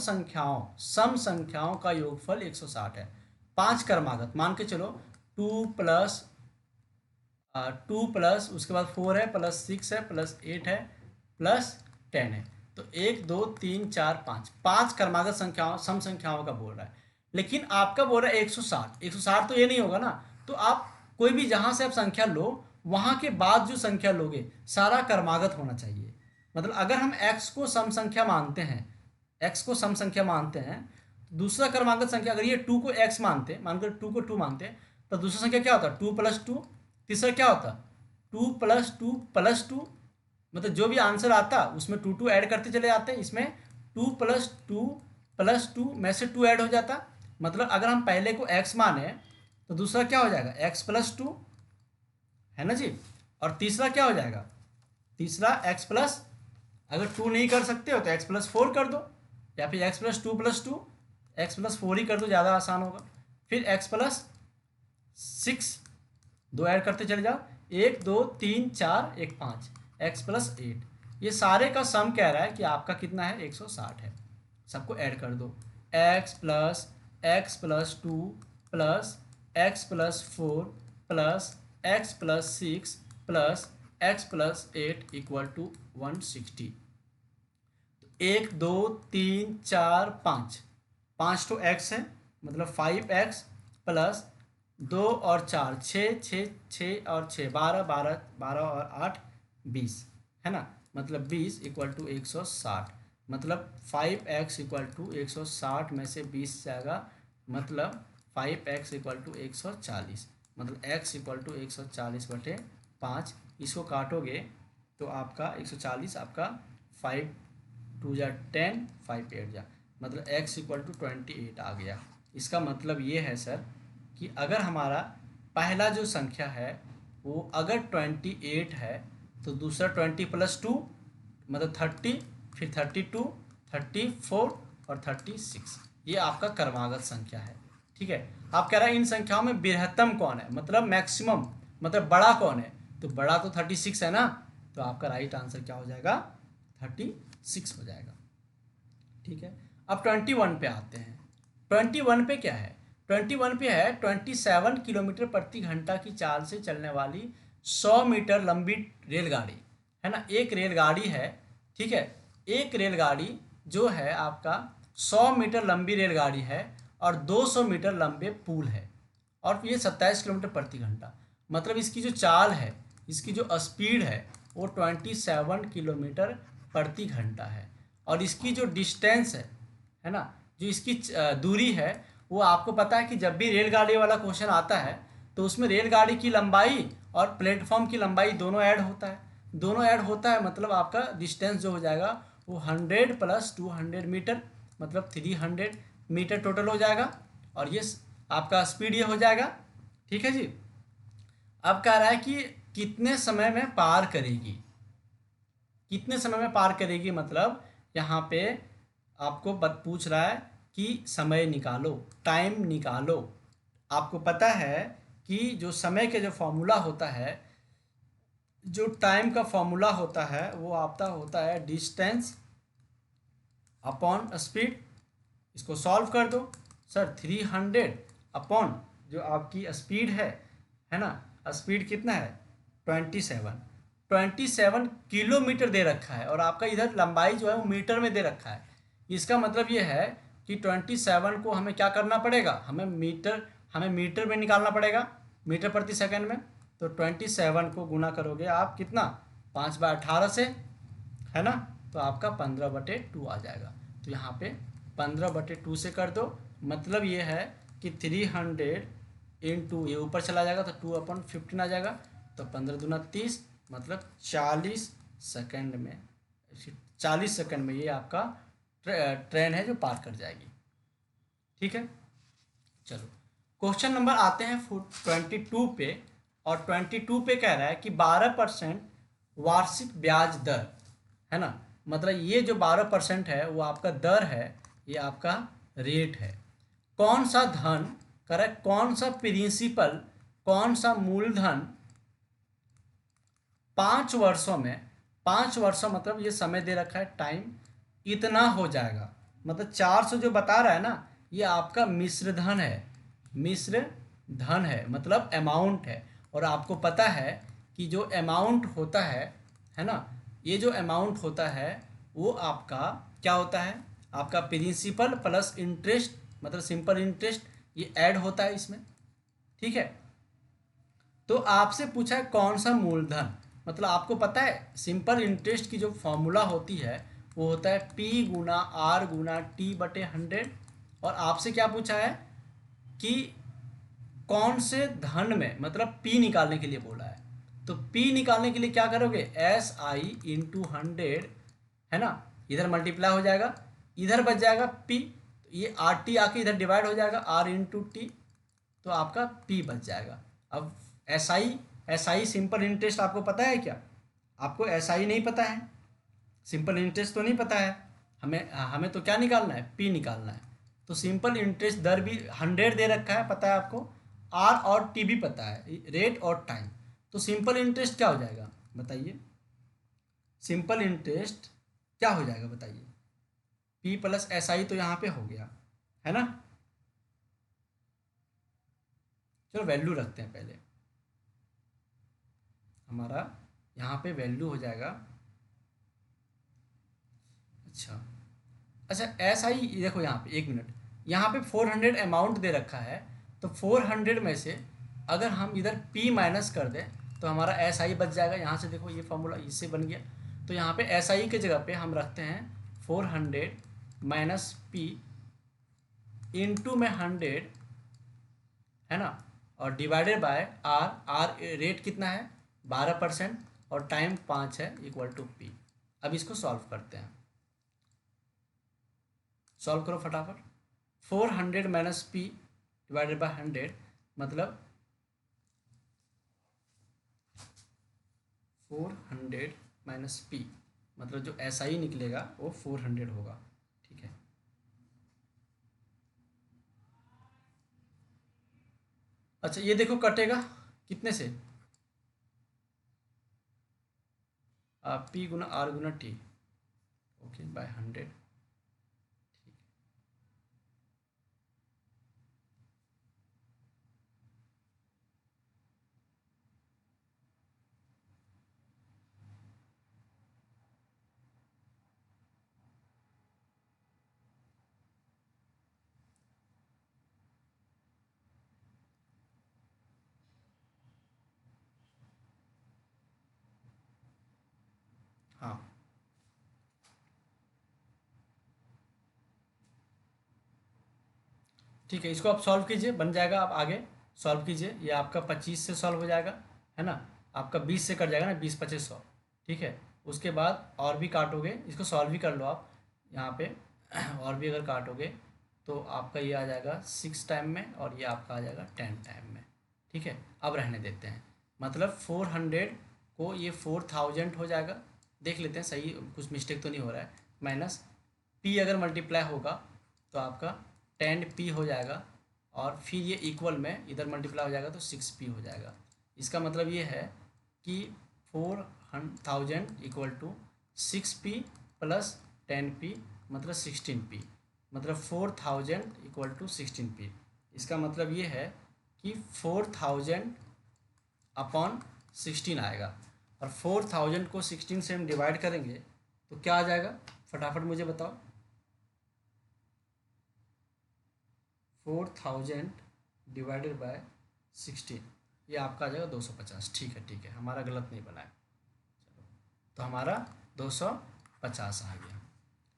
संख्याओं का योगफल 160 है। 5 क्रमागत मान के चलो 2 प्लस उसके बाद 4 है प्लस 6 है प्लस 8 है प्लस 10 है, तो 1 2 3 4 5 5 क्रमागत सम संख्याओं का बोल रहा है। लेकिन आपका बोल रहा है 160। 160 तो ये नहीं होगा ना, तो आप कोई भी जहाँ से आप संख्या लो वहाँ के बाद जो संख्या लोगे सारा क्रमागत होना चाहिए। मतलब अगर हम x को सम संख्या मानते हैं, x को सम संख्या मानते हैं, दूसरा क्रमागत संख्या अगर ये 2 को x मानते, मानकर 2 को 2 मानते, तो दूसरा संख्या क्या होता है 2 + 2, तीसरा क्या होता 2 + 2 + 2, मतलब जो भी आंसर आता उसमें 2 2 ऐड करते चले जाते हैं। इसमें 2 + 2 + 2 में से 2 ऐड हो जाता, मतलब अगर हम पहले को x माने तो दूसरा क्या हो जाएगा x + 2 है ना जी, और तीसरा क्या हो जाएगा, तीसरा x+, अगर 2 नहीं कर सकते हो तो x+4 कर दो, या फिर x+2 + 2 x+4 ही कर दो, ज़्यादा आसान होगा। फिर x+6 दो ऐड करते चले जाओ, 1 2 3 4 1 5 x+8, ये सारे का सम कह रहा है कि आपका कितना है 160 है। सबको ऐड कर दो, x+2 plus x+4 plus x+6 plus x+8 = 160। 1 2 3 4 5, 5 तो x है मतलब 5x प्लस 2 और 4 6 6 6 और 6 12 12 12 और 8 20 है ना, मतलब 20 = 160। मतलब 5x = 160 में से 20 जाएगा, मतलब 5x = 140, मतलब x = 140/5। इसको काटोगे तो आपका 140, आपका 5 2 जा 10 5 8 जा, मतलब x = 28 आ गया। इसका मतलब ये है सर कि अगर हमारा पहला जो संख्या है वो अगर 28 है तो दूसरा 20 + 2 मतलब 30, फिर 32 34 और 36, ये आपका क्रमागत संख्या है। ठीक है, आप कह रहे हैं इन संख्याओं में बृहत्तम कौन है, मतलब मैक्सिमम, मतलब बड़ा कौन है, तो बड़ा तो 36 है ना, तो आपका राइट आंसर क्या हो जाएगा 36 हो जाएगा। ठीक है, अब 21 पे आते हैं। 21 पे क्या है, 21 पे है 27 किलोमीटर प्रति घंटा की चाल से चलने वाली 100 मीटर लंबी रेलगाड़ी है ना, एक रेलगाड़ी है। ठीक है, एक रेलगाड़ी जो है आपका 100 मीटर लंबी रेलगाड़ी है और 200 मीटर लंबे पुल है, और ये 27 किलोमीटर प्रति घंटा, मतलब इसकी जो चाल है, इसकी जो स्पीड है वो 27 किलोमीटर प्रति घंटा है, और इसकी जो डिस्टेंस है ना, जो इसकी दूरी है, वो आपको पता है कि जब भी रेलगाड़ी वाला क्वेश्चन आता है तो उसमें रेलगाड़ी की लंबाई और प्लेटफॉर्म की लंबाई दोनों ऐड होता है, दोनों ऐड होता है, मतलब आपका डिस्टेंस जो हो जाएगा वो 100 + 200 मीटर, मतलब 300 मीटर टोटल हो जाएगा, और ये आपका स्पीड ये हो जाएगा। ठीक है जी, अब कह रहा है कि कितने समय में पार करेगी, कितने समय में पार करेगी, मतलब यहाँ पे आपको पूछ रहा है कि समय निकालो, टाइम निकालो। आपको पता है कि जो समय के जो फॉर्मूला होता है, जो टाइम का फॉर्मूला होता है वो आपका होता है डिस्टेंस अपॉन स्पीड। इसको सॉल्व कर दो सर, 300 अपॉन जो आपकी स्पीड है ना, स्पीड कितना है 27 किलोमीटर दे रखा है, और आपका इधर लंबाई जो है वो मीटर में दे रखा है। इसका मतलब ये है कि 27 को हमें क्या करना पड़ेगा, हमें मीटर में निकालना पड़ेगा, मीटर प्रति सेकंड में। तो 27 को गुना करोगे आप कितना 5/18 से, है ना, तो आपका 15/2 आ जाएगा। तो यहाँ पे 15/2 से कर दो, मतलब ये है कि 300 इंटू ये ऊपर चला जाएगा तो 2/15 आ जाएगा, तो 15 दूना 30, मतलब 40 सेकंड में, 40 सेकंड में ये आपका ट्रेन है जो पार कर जाएगी। ठीक है, चलो क्वेश्चन नंबर आते हैं 22 पे, और 22 पे कह रहा है कि 12% वार्षिक ब्याज दर है ना। मतलब ये जो 12% है वो आपका दर है, ये आपका रेट है। कौन सा धन, करेक्ट, कौन सा प्रिंसिपल, कौन सा मूलधन 5 वर्षों में, 5 वर्षों मतलब ये समय दे रखा है टाइम, इतना हो जाएगा। मतलब 400 जो बता रहा है ना, ये आपका मिश्र धन है, मिश्र धन है मतलब अमाउंट है। और आपको पता है कि जो अमाउंट होता है ना, ये जो अमाउंट होता है वो आपका क्या होता है, आपका प्रिंसिपल प्लस इंटरेस्ट मतलब सिंपल इंटरेस्ट, ये ऐड होता है इसमें, ठीक है। तो आपसे पूछा है कौन सा मूलधन, मतलब आपको पता है सिंपल इंटरेस्ट की जो फॉर्मूला होती है वो होता है P गुना R गुना T बटे 100। और आपसे क्या पूछा है कि कौन से धन में, मतलब P निकालने के लिए बोला है। तो P निकालने के लिए क्या करोगे, SI इंटू 100, है ना, इधर मल्टीप्लाई हो जाएगा, इधर बच जाएगा P, तो ये RT आके इधर डिवाइड हो जाएगा R इंटू टी, तो आपका P बच जाएगा। अब SI सिंपल इंटरेस्ट आपको पता है क्या, आपको SI नहीं पता है, सिंपल इंटरेस्ट तो नहीं पता है, हमें हमें तो क्या निकालना है, P निकालना है। तो सिंपल इंटरेस्ट दर भी 100 दे रखा है, पता है आपको, R और T भी पता है, रेट और टाइम। तो सिंपल इंटरेस्ट क्या हो जाएगा बताइए, सिंपल इंटरेस्ट क्या हो जाएगा बताइए, P प्लस SI तो यहाँ पे हो गया, है ना। चलो वैल्यू रखते हैं पहले, हमारा यहाँ पे वैल्यू हो जाएगा, अच्छा अच्छा SI देखो यहाँ पे, 1 मिनट, यहाँ पे 400 अमाउंट दे रखा है, तो 400 में से अगर हम इधर P माइनस कर दें तो हमारा SI बच जाएगा। यहाँ से देखो ये फॉर्मूला इससे बन गया, तो यहाँ पे SI के जगह पे हम रखते हैं 400 माइनस P इंटू में 100, है ना, और divided by R, R rate कितना है 12% और टाइम 5 है, इक्वल टू P। अब इसको सॉल्व करते हैं, सॉल्व करो फटाफट। 400 माइनस P डिवाइडेड बाय 100 मतलब 400 माइनस P मतलब जो SI निकलेगा वो 400 होगा, ठीक है। अच्छा ये देखो कटेगा कितने से, P गुना R गुना T, ओके, बाय 100। हाँ ठीक है, इसको आप सॉल्व कीजिए, बन जाएगा, आप आगे सॉल्व कीजिए। ये आपका 25 से सॉल्व हो जाएगा, है ना, आपका 20 से कट जाएगा ना, 20 25 100, ठीक है। उसके बाद और भी काटोगे, इसको सॉल्व भी कर लो आप यहाँ पे और भी अगर काटोगे तो आपका ये आ जाएगा 6 टाइम में और ये आपका आ जाएगा 10 टाइम में, ठीक है। अब रहने देते हैं, मतलब 400 को ये 4000 हो जाएगा, देख लेते हैं सही कुछ मिस्टेक तो नहीं हो रहा है, माइनस P अगर मल्टीप्लाई होगा तो आपका 10P हो जाएगा, और फिर ये इक्वल में इधर मल्टीप्लाई हो जाएगा तो 6P हो जाएगा। इसका मतलब ये है कि 4000 equal to 6P plus 10P मतलब 16P, मतलब 4000 इक्वल टू 16P। इसका मतलब ये है कि 4000 अपॉन 16 आएगा, और 4000 को 16 से हम डिवाइड करेंगे तो क्या आ जाएगा, फटाफट मुझे बताओ। 4000 डिवाइडेड बाय 16, ये आपका आ जाएगा 250, ठीक है ठीक है, हमारा गलत नहीं बना है, चलो, तो हमारा 250 आ गया,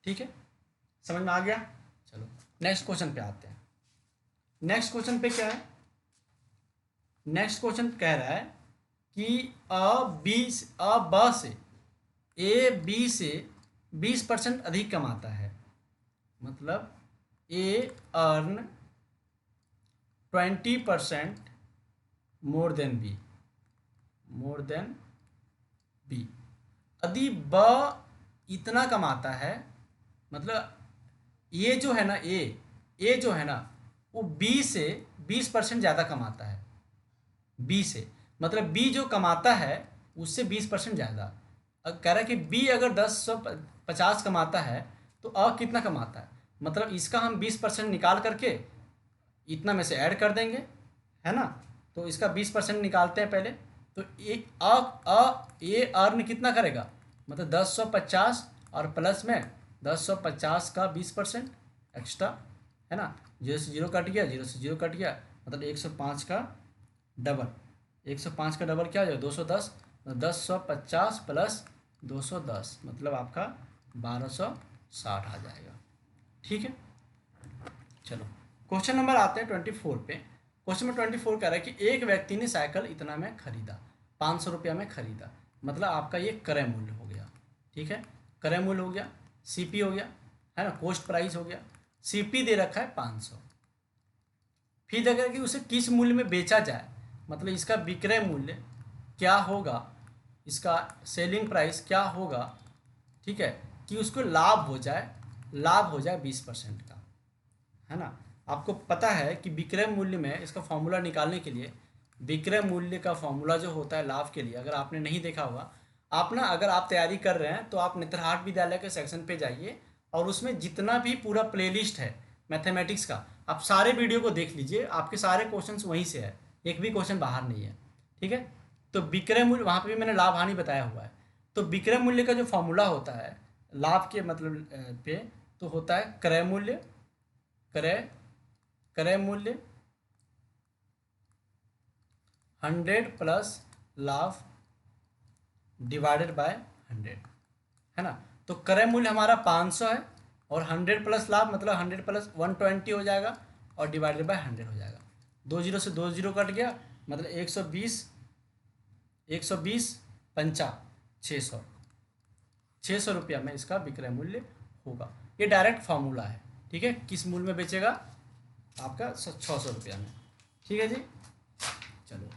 ठीक है, समझ में आ गया। चलो नेक्स्ट क्वेश्चन पे आते हैं। नेक्स्ट क्वेश्चन पे क्या है, नेक्स्ट क्वेश्चन कह रहा है कि ब से ए बी से 20% अधिक कमाता है, मतलब A earn 20% more than B, more than B. यदि ब इतना कमाता है, मतलब ये जो है ना ए जो है ना वो बी से 20% ज़्यादा कमाता है। बी से मतलब बी जो कमाता है उससे 20% ज़्यादा। कह रहा है कि बी अगर 1050 कमाता है तो अ कितना कमाता है, मतलब इसका हम 20% निकाल करके इतना में से ऐड कर देंगे, है ना। तो इसका 20% निकालते हैं पहले। तो ये अर्न कितना करेगा, मतलब 1050 और प्लस में 1050 का 20% एक्स्ट्रा, है ना। 0 से 0 कट गया, 0 से 0 कट गया, मतलब 105 का डबल। 105 का डबल क्या हो जाएगा, 210। 1050 प्लस 210 मतलब आपका 1260 आ जाएगा। ठीक है, चलो क्वेश्चन नंबर आते हैं 24 पे। क्वेश्चन नंबर 24 कह रहा है कि एक व्यक्ति ने साइकिल इतना में खरीदा, 500 रुपया में खरीदा, मतलब आपका ये क्रय मूल्य हो गया। ठीक है, क्रय मूल्य हो गया, सीपी हो गया, है ना, कॉस्ट प्राइस हो गया। सीपी दे रखा है 500। फिर अगर कि उसे किस मूल्य में बेचा जाए, मतलब इसका विक्रय मूल्य क्या होगा, इसका सेलिंग प्राइस क्या होगा, ठीक है, कि उसको लाभ हो जाए 20% का, है ना। आपको पता है कि विक्रय मूल्य में इसका फॉर्मूला निकालने के लिए, विक्रय मूल्य का फॉर्मूला जो होता है लाभ के लिए, अगर आपने नहीं देखा होगा, आप ना अगर आप तैयारी कर रहे हैं तो आप नेत्रहाट विद्यालय के सेक्शन पे जाइए और उसमें जितना भी पूरा प्लेलिस्ट है मैथमेटिक्स का, आप सारे वीडियो को देख लीजिए, आपके सारे क्वेश्चंस वहीं से है, एक भी क्वेश्चन बाहर नहीं है। ठीक है, तो विक्रय मूल्य वहाँ पे भी मैंने लाभ हानि बताया हुआ है। तो विक्रय मूल्य का जो फॉर्मूला होता है लाभ के मतलब पे, तो होता है क्रय मूल्य, क्रय क्रय मूल्य 100 प्लस लाभ डिवाइडेड बाय 100, है ना। तो क्रय मूल्य हमारा 500 है और 100 प्लस लाभ मतलब 100 प्लस 120 हो जाएगा और डिवाइडेड बाय 100 हो जाएगा। 2 जीरो से 2 जीरो कट गया, मतलब 120 पंचा 600 रुपया में इसका विक्रय मूल्य होगा। ये डायरेक्ट फार्मूला है। ठीक है, किस मूल्य में बेचेगा, आपका 600 रुपया में। ठीक है जी, चलो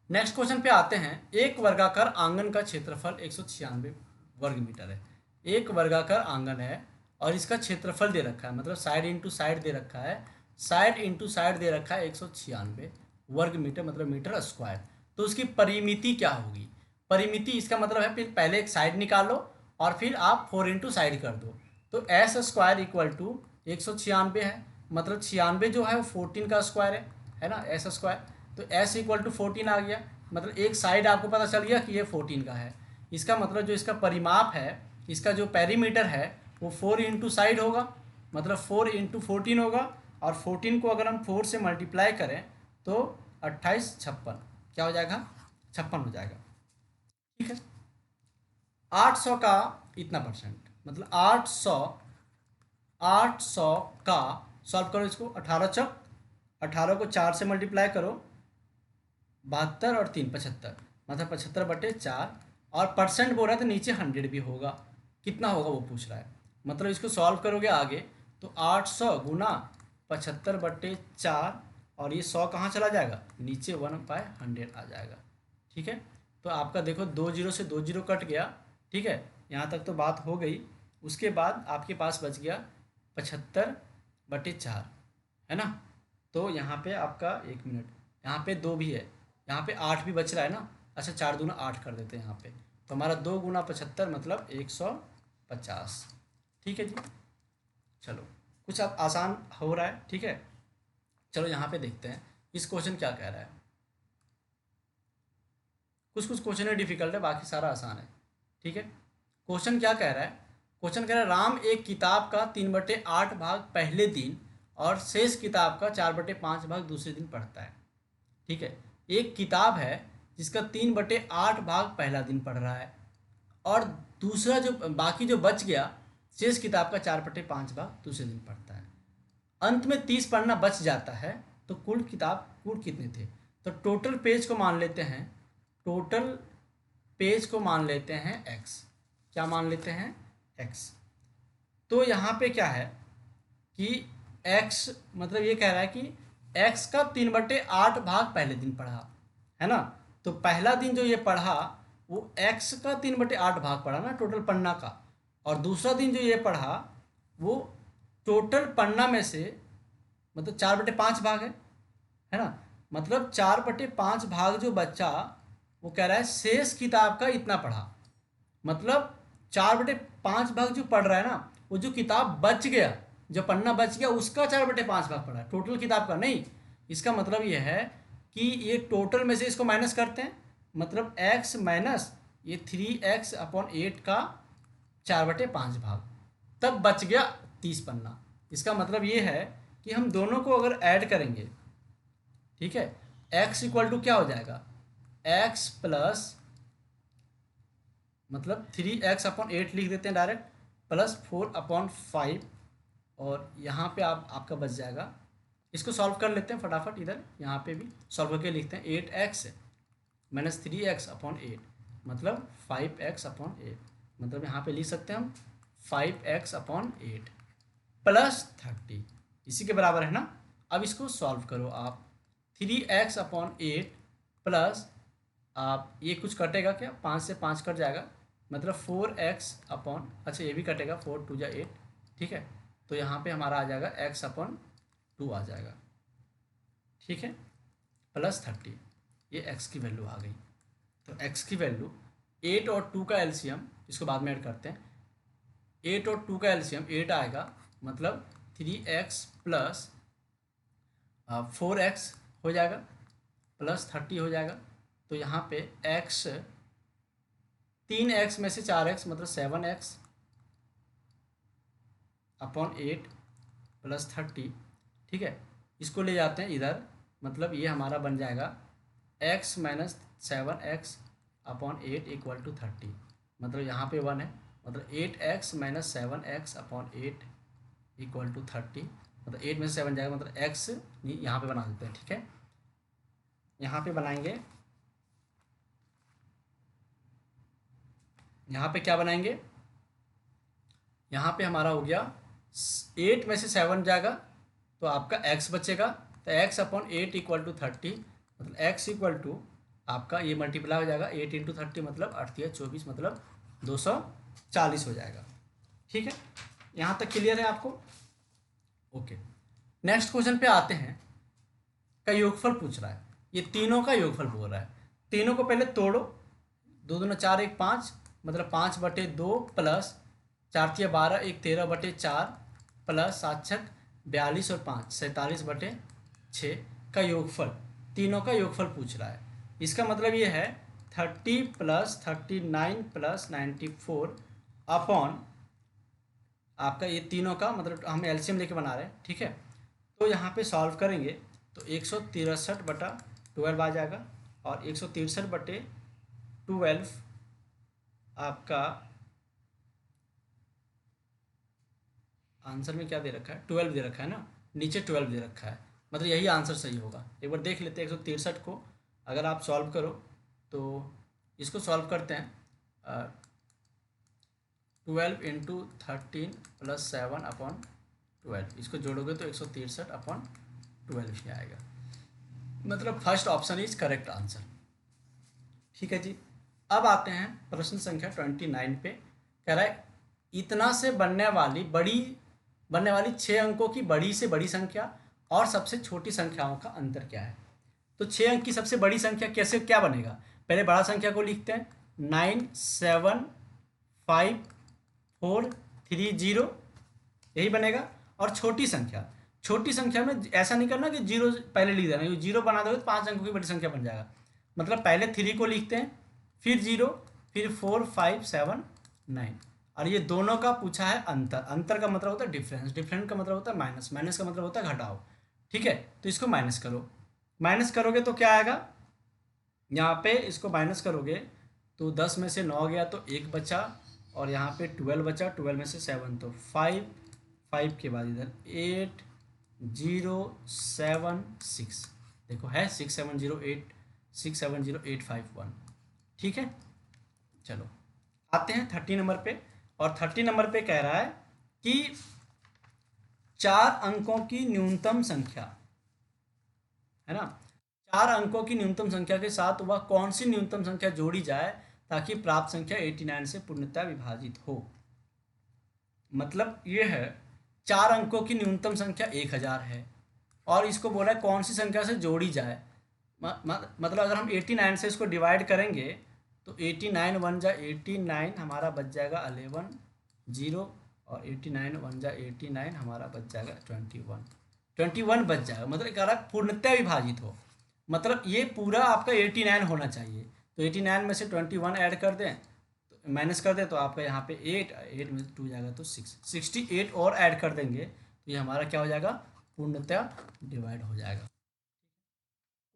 नेक्स्ट क्वेश्चन पे आते हैं। एक वर्गाकार आंगन का क्षेत्रफल 196 वर्ग मीटर है। एक वर्गाकार आंगन है और इसका क्षेत्रफल दे रखा है, मतलब साइड इंटू साइड दे रखा है, साइड इंटू साइड दे रखा है 196 वर्ग मीटर, मतलब मीटर स्क्वायर। तो उसकी परिमिति क्या होगी, परिमिति इसका मतलब है फिर पहले एक साइड निकालो और फिर आप 4 इंटू साइड कर दो। तो एस स्क्वायर इक्वल टू 196 है, मतलब 96 जो है वो 14 का स्क्वायर है ना, एस स्क्वायर। तो एस इक्वल टू 14 आ गया, मतलब एक साइड आपको पता चल गया कि ये 14 का है। इसका मतलब जो इसका परिमाप है, इसका जो पेरीमीटर है वो 4 इंटू साइड होगा, मतलब 4 इंटू 14 होगा। और 14 को अगर हम 4 से मल्टीप्लाई करें तो 28 56 क्या हो जाएगा, 56 हो जाएगा। ठीक है, 800 का इतना परसेंट, मतलब 800 का सॉल्व करो इसको, 18 को 4 से मल्टीप्लाई करो, 72 और 3 75, मतलब 75/4। और परसेंट बोल रहा है तो नीचे 100 भी होगा, कितना होगा वो पूछ रहा है। मतलब इसको सॉल्व करोगे आगे तो 800 गुना 75/4 और ये 100 कहाँ चला जाएगा, नीचे 1/100 आ जाएगा। ठीक है, तो आपका देखो 2 जीरो से 2 जीरो कट गया। ठीक है, यहाँ तक तो बात हो गई। उसके बाद आपके पास बच गया 75/4, है ना। तो यहाँ पे आपका 1 मिनट, यहाँ पे 2 भी है, यहाँ पे 8 भी बच रहा है ना। अच्छा 4 दूना 8 कर देते हैं यहाँ पे, तो हमारा 2 गुना 75 मतलब 150। ठीक है जी, चलो कुछ अब आसान हो रहा है। ठीक है, चलो यहाँ पे देखते हैं इस क्वेश्चन क्या कह रहा है। कुछ कुछ क्वेश्चन डिफिकल्ट है, बाकी सारा आसान है। ठीक है, क्वेश्चन क्या कह रहा है, क्वेश्चन कह रहा है राम एक किताब का 3/8 भाग पहले दिन और शेष किताब का 4/5 भाग दूसरे दिन पढ़ता है। ठीक है, एक किताब है जिसका 3/8 भाग पहला दिन पढ़ रहा है और दूसरा जो बाकी जो बच गया शेष किताब का 4/5 भाग दूसरे दिन पढ़ता है। अंत में 30 पन्ना बच जाता है, तो कुल कितने थे। तो टोटल पेज को मान लेते हैं, टोटल पेज को मान लेते हैं x, क्या मान लेते हैं x। तो यहाँ पे क्या है कि x मतलब ये कह रहा है कि x का 3/8 भाग पहले दिन पढ़ा, है ना। तो पहला दिन जो ये पढ़ा वो x का 3/8 भाग पढ़ा ना टोटल पन्ना का, और दूसरा दिन जो ये पढ़ा वो टोटल पन्ना में से मतलब 4/5 भाग है ना। मतलब 4/5 भाग जो बच्चा, वो कह रहा है शेष किताब का इतना पढ़ा। मतलब 4/5 भाग जो पढ़ रहा है ना, वो जो किताब बच गया, जो पन्ना बच गया उसका 4/5 भाग पढ़ा, टोटल किताब का नहीं। इसका मतलब ये है कि ये टोटल में से इसको माइनस करते हैं, मतलब x माइनस ये 3x/8 का 4/5 भाग, तब बच गया 30 पन्ना। इसका मतलब ये है कि हम दोनों को अगर ऐड करेंगे, ठीक है, x इक्वल टू क्या हो जाएगा, x प्लस मतलब 3x/8 लिख देते हैं डायरेक्ट, प्लस 4/5, और यहाँ पे आपका बच जाएगा। इसको सॉल्व कर लेते हैं फटाफट, इधर यहाँ पे भी सॉल्व करके लिखते हैं 8x माइनस 3x/8 मतलब 5x/8, मतलब यहाँ पे लिख सकते हैं हम 5x/8 प्लस 30, इसी के बराबर है ना। अब इसको सॉल्व करो आप, 3x/8 प्लस आप ये कुछ कटेगा क्या, 5 से 5 कट जाएगा, मतलब 4x अच्छा ये भी कटेगा, 4 2 8, ठीक है। तो यहाँ पे हमारा आ जाएगा x/2 आ जाएगा, ठीक है, प्लस 30, ये x की वैल्यू आ गई। तो x की वैल्यू 8 और 2 का एलसीएम, इसको बाद में ऐड करते हैं, 8 और 2 का एलसीएम 8 आएगा, मतलब 3x प्लस 4x हो जाएगा, प्लस 30 हो जाएगा। तो यहाँ पे x 3x में से 4x मतलब 7x/8 प्लस 30, ठीक है। इसको ले जाते हैं इधर, मतलब ये हमारा बन जाएगा x minus 7x/8 equal to 30, मतलब यहाँ पे 1 है, मतलब 8x minus 7x/8 equal to 30, मतलब 8 में से 7 जाएगा, मतलब x यहाँ पे बना देते हैं, ठीक है। यहाँ पे बनाएंगे, यहाँ पे क्या बनाएंगे, यहाँ पे हमारा हो गया 8 में से 7 जाएगा तो आपका x बचेगा, तो x/8 इक्वल टू 30, मतलब x इक्वल टू आपका ये मल्टीप्लाई हो जाएगा 8 × 30 मतलब 8 या 24 मतलब 240 हो जाएगा, ठीक है। यहाँ तक क्लियर है आपको, ओके। नेक्स्ट क्वेश्चन पे आते हैं, का योगफल पूछ रहा है, ये तीनों का योगफल बोल रहा है। तीनों को पहले तोड़ो, 2 दूना 4 1 5 मतलब 5/2 प्लस 4 तिया 12 1 13/4 प्लस 7 छक 42 और 5 47/6 का योगफल, तीनों का योगफल पूछ रहा है। इसका मतलब ये है 30 प्लस 39 प्लस 94 अपॉन आपका ये तीनों का, मतलब हम एलसीएम लेके बना रहे हैं, ठीक है। तो यहाँ पे सॉल्व करेंगे तो 163/12 आ जाएगा, और 163/12 आपका आंसर में क्या दे रखा है, 12 दे रखा है ना, नीचे 12 दे रखा है, मतलब यही आंसर सही होगा। एक बार देख लेते हैं 163 को, अगर आप सॉल्व करो तो इसको सॉल्व करते हैं, 12 × 13 प्लस 7/12, इसको जोड़ोगे तो 163/12 ही आएगा, मतलब first option is correct answer, ठीक है जी। अब आते हैं प्रश्न संख्या 29 पे, कह रहा है इतना से बनने वाली 6 अंकों की बड़ी से बड़ी संख्या और सबसे छोटी संख्याओं का अंतर क्या है। तो 6 अंक की सबसे बड़ी संख्या कैसे क्या बनेगा, पहले बड़ा संख्या को लिखते हैं 9 7 5 4 3 0, यही बनेगा। और छोटी संख्या में ऐसा नहीं करना कि 0 पहले लिख देना, 0 बना दोगे तो 5 अंकों की बड़ी संख्या बन जाएगा, मतलब पहले 3 को लिखते हैं, फिर 0, फिर 4 5 7 9, और ये दोनों का पूछा है अंतर का मतलब होता है डिफरेंस का मतलब होता है माइनस का मतलब होता है घटाओ, ठीक है। तो इसको माइनस करोगे तो क्या आएगा, यहाँ पे इसको माइनस करोगे तो 10 में से 9 गया तो 1 बचा, और यहाँ पे 12 बचा, 12 में से 7 तो 5 के बाद इधर 8 0 7 6, देखो है 67085 1, ठीक है। चलो आते हैं 30 नंबर पे, और 30 नंबर पे कह रहा है कि 4 अंकों की न्यूनतम संख्या है ना, 4 अंकों की न्यूनतम संख्या के साथ वह कौन सी न्यूनतम संख्या जोड़ी जाए ताकि प्राप्त संख्या 89 से पूर्णतः विभाजित हो। मतलब ये है 4 अंकों की न्यूनतम संख्या 1000 है और इसको बोला है कौन सी संख्या से जोड़ी जाए। मतलब अगर हम 89 से इसको डिवाइड करेंगे तो 89 वन जा 89 हमारा बच जाएगा 11 0 और 89 वन जा 89 हमारा बच जाएगा 21 बच जाएगा। मतलब कह रहा है पूर्णतः विभाजित हो, मतलब ये पूरा आपका 89 होना चाहिए। तो 89 में से 21 ऐड कर दें तो माइनस कर दें तो आपका यहाँ पे 8 में 2 जाएगा तो 68 और ऐड कर देंगे तो ये हमारा क्या हो जाएगा, पूर्णतः डिवाइड हो जाएगा।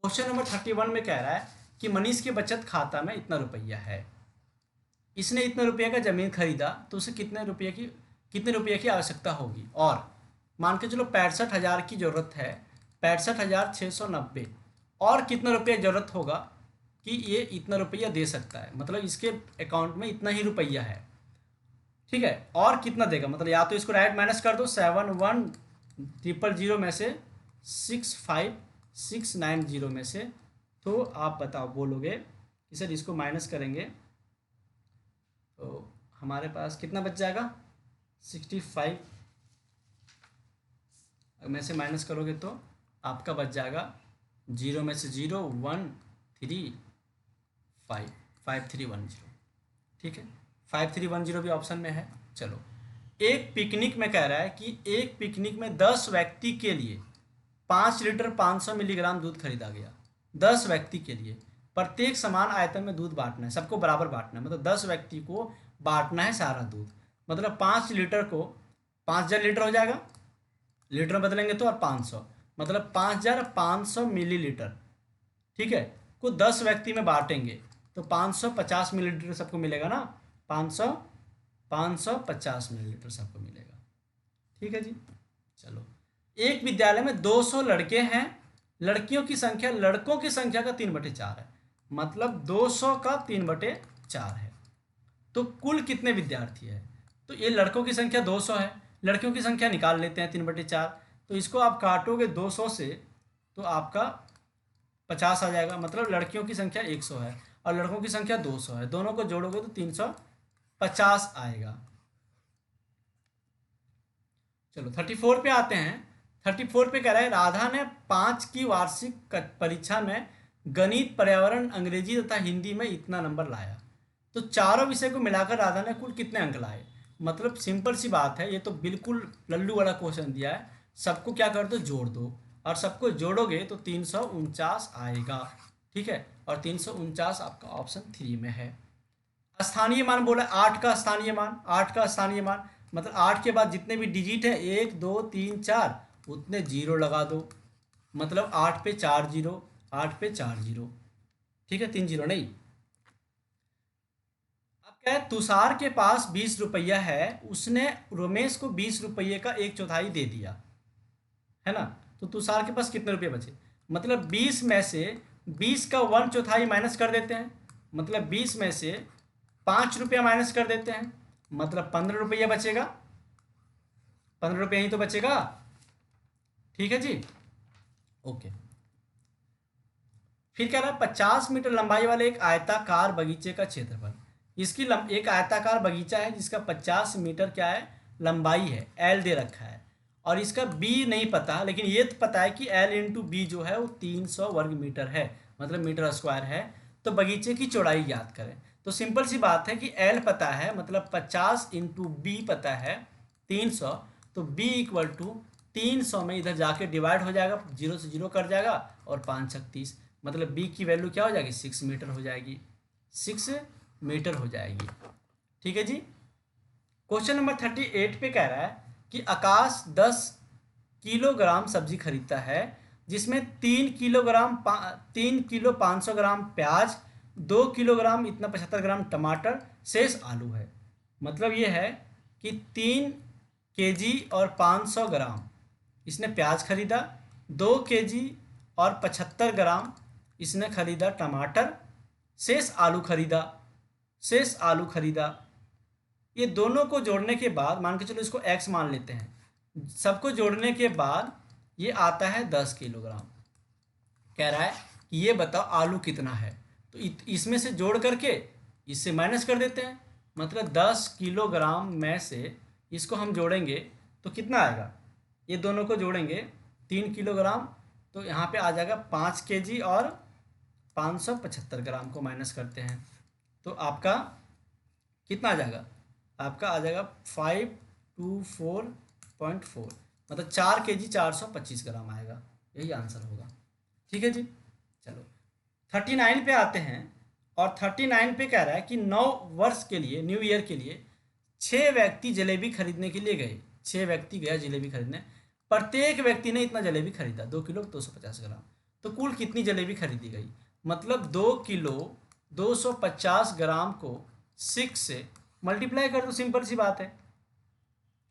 क्वेश्चन नंबर 31 में कह रहा है कि मनीष के बचत खाता में इतना रुपया है, इसने इतने रुपये का ज़मीन खरीदा तो उसे कितने रुपये की आवश्यकता होगी। और मान के चलो 65,000 की ज़रूरत है, 65,690 और कितना रुपया ज़रूरत होगा कि ये इतना रुपया दे सकता है, मतलब इसके अकाउंट में इतना ही रुपया है, ठीक है। और कितना देगा, मतलब या तो इसको राइट माइनस कर दो 71,000 में से 65,690 में से, तो आप बताओ बोलोगे कि सर इसको माइनस करेंगे तो हमारे पास कितना बच जाएगा 65 में से माइनस करोगे तो आपका बच जाएगा 0 में से 0 1 3 5 5310, ठीक है। 5310 भी ऑप्शन में है। चलो एक पिकनिक में कह रहा है कि एक पिकनिक में 10 व्यक्ति के लिए 5 लीटर 500 मिलीग्राम दूध खरीदा गया। 10 व्यक्ति के लिए प्रत्येक समान आयतन में दूध बांटना है, सबको बराबर बांटना है, मतलब 10 व्यक्ति को बांटना है सारा दूध। मतलब 5 लीटर को 5000 लीटर हो जाएगा, लीटर में बदलेंगे तो, और 500 मतलब 5500 मिलीलीटर, ठीक है, को 10 व्यक्ति में बांटेंगे तो 550 मिलीलीटर सबको मिलेगा ना, 550 मिलीलीटर सबको मिलेगा, ठीक है जी। चलो एक विद्यालय में 200 लड़के हैं, लड़कियों की संख्या लड़कों की संख्या का 3/4 है, मतलब 200 का 3/4 है, तो कुल कितने विद्यार्थी है। तो ये लड़कों की संख्या 200 है, लड़कियों की संख्या निकाल लेते हैं 3/4, तो इसको आप काटोगे 200 से तो आपका 50 आ जाएगा, मतलब लड़कियों की संख्या 100 है और लड़कों की संख्या 200 है, दोनों को जोड़ोगे तो 350 आएगा। चलो 34 पे आते हैं। 34 पे कह रहा है राधा ने 5 की वार्षिक परीक्षा में गणित, पर्यावरण, अंग्रेजी तथा हिंदी में इतना नंबर लाया, तो चारों विषय को मिलाकर राधा ने कुल कितने अंक लाए। मतलब सिंपल सी बात है, ये तो बिल्कुल लल्लू वाला क्वेश्चन दिया है, सबको क्या कर दो जोड़ दो और सबको जोड़ोगे तो 349 आएगा, ठीक है। और 349 आपका ऑप्शन 3 में है। स्थानीय मान बोला 8 का स्थानीय मान, 8 का स्थानीय मान मतलब 8 के बाद जितने भी डिजिट है 1 2 3 4 उतने जीरो लगा दो, मतलब 8 पे 4 जीरो, 8 पे 4 जीरो, ठीक है, 3 जीरो नहीं। अब क्या है, तुषार के पास 20 रुपया है, उसने रमेश को 20 रुपये का 1/4 दे दिया है ना, तो तुषार के पास कितने रुपये बचे। मतलब 20 में से 20 का 1/4 माइनस कर देते हैं, मतलब 20 में से 5 रुपया माइनस कर देते हैं, मतलब 15 रुपया बचेगा, 15 रुपया ही तो बचेगा, ठीक है जी, ओके। फिर कह रहा है 50 मीटर लंबाई वाले एक आयताकार बगीचे का क्षेत्रफल, इसकी एक आयताकार बगीचा है जिसका 50 मीटर क्या है लंबाई है, एल दे रखा है, और इसका बी नहीं पता, लेकिन ये तो पता है कि एल इंटू बी जो है वो 300 वर्ग मीटर है, मतलब मीटर स्क्वायर है। तो बगीचे की चौड़ाई याद करें, तो सिंपल सी बात है कि एल पता है, मतलब 50 इंटू बी पता है 300, तो बी इक्वल टू 300 में इधर जाके डिवाइड हो जाएगा, 0 से 0 कर जाएगा और 5 छक 30, मतलब बी की वैल्यू क्या हो जाएगी 6 मीटर हो जाएगी, 6 मीटर हो जाएगी, ठीक है जी। क्वेश्चन नंबर 38 पे कह रहा है कि आकाश 10 किलोग्राम सब्जी खरीदता है, जिसमें 3 किलो 500 ग्राम प्याज, 2 किलोग्राम इतना 75 ग्राम टमाटर, शेष आलू है। मतलब ये है कि 3 केजी और 500 ग्राम इसने प्याज खरीदा, 2 केजी और 75 ग्राम इसने खरीदा टमाटर, शेष आलू खरीदा। ये दोनों को जोड़ने के बाद मान के चलो इसको x मान लेते हैं, सबको जोड़ने के बाद ये आता है 10 किलोग्राम। कह रहा है कि ये बताओ आलू कितना है, तो इसमें से जोड़ करके इससे माइनस कर देते हैं, मतलब 10 किलोग्राम में से इसको हम जोड़ेंगे तो कितना आएगा, ये दोनों को जोड़ेंगे 3 किलोग्राम, तो यहाँ पे आ जाएगा 5 केजी और 575 ग्राम को माइनस करते हैं तो आपका कितना आ जाएगा, आपका आ जाएगा 524.4, मतलब 4 केजी 425 ग्राम आएगा, यही आंसर होगा। ठीक है जी। चलो 39 पे आते हैं, और 39 पे कह रहा है कि 9 वर्ष के लिए, न्यू ईयर के लिए 6 व्यक्ति जलेबी खरीदने के लिए गए। 6 व्यक्ति गया जलेबी खरीदने, प्रत्येक व्यक्ति ने इतना जलेबी खरीदा, 2 किलो 250 ग्राम, तो कुल कितनी जलेबी खरीदी गई, मतलब 2 किलो 250 ग्राम को 6 से मल्टीप्लाई कर दो, सिंपल सी बात है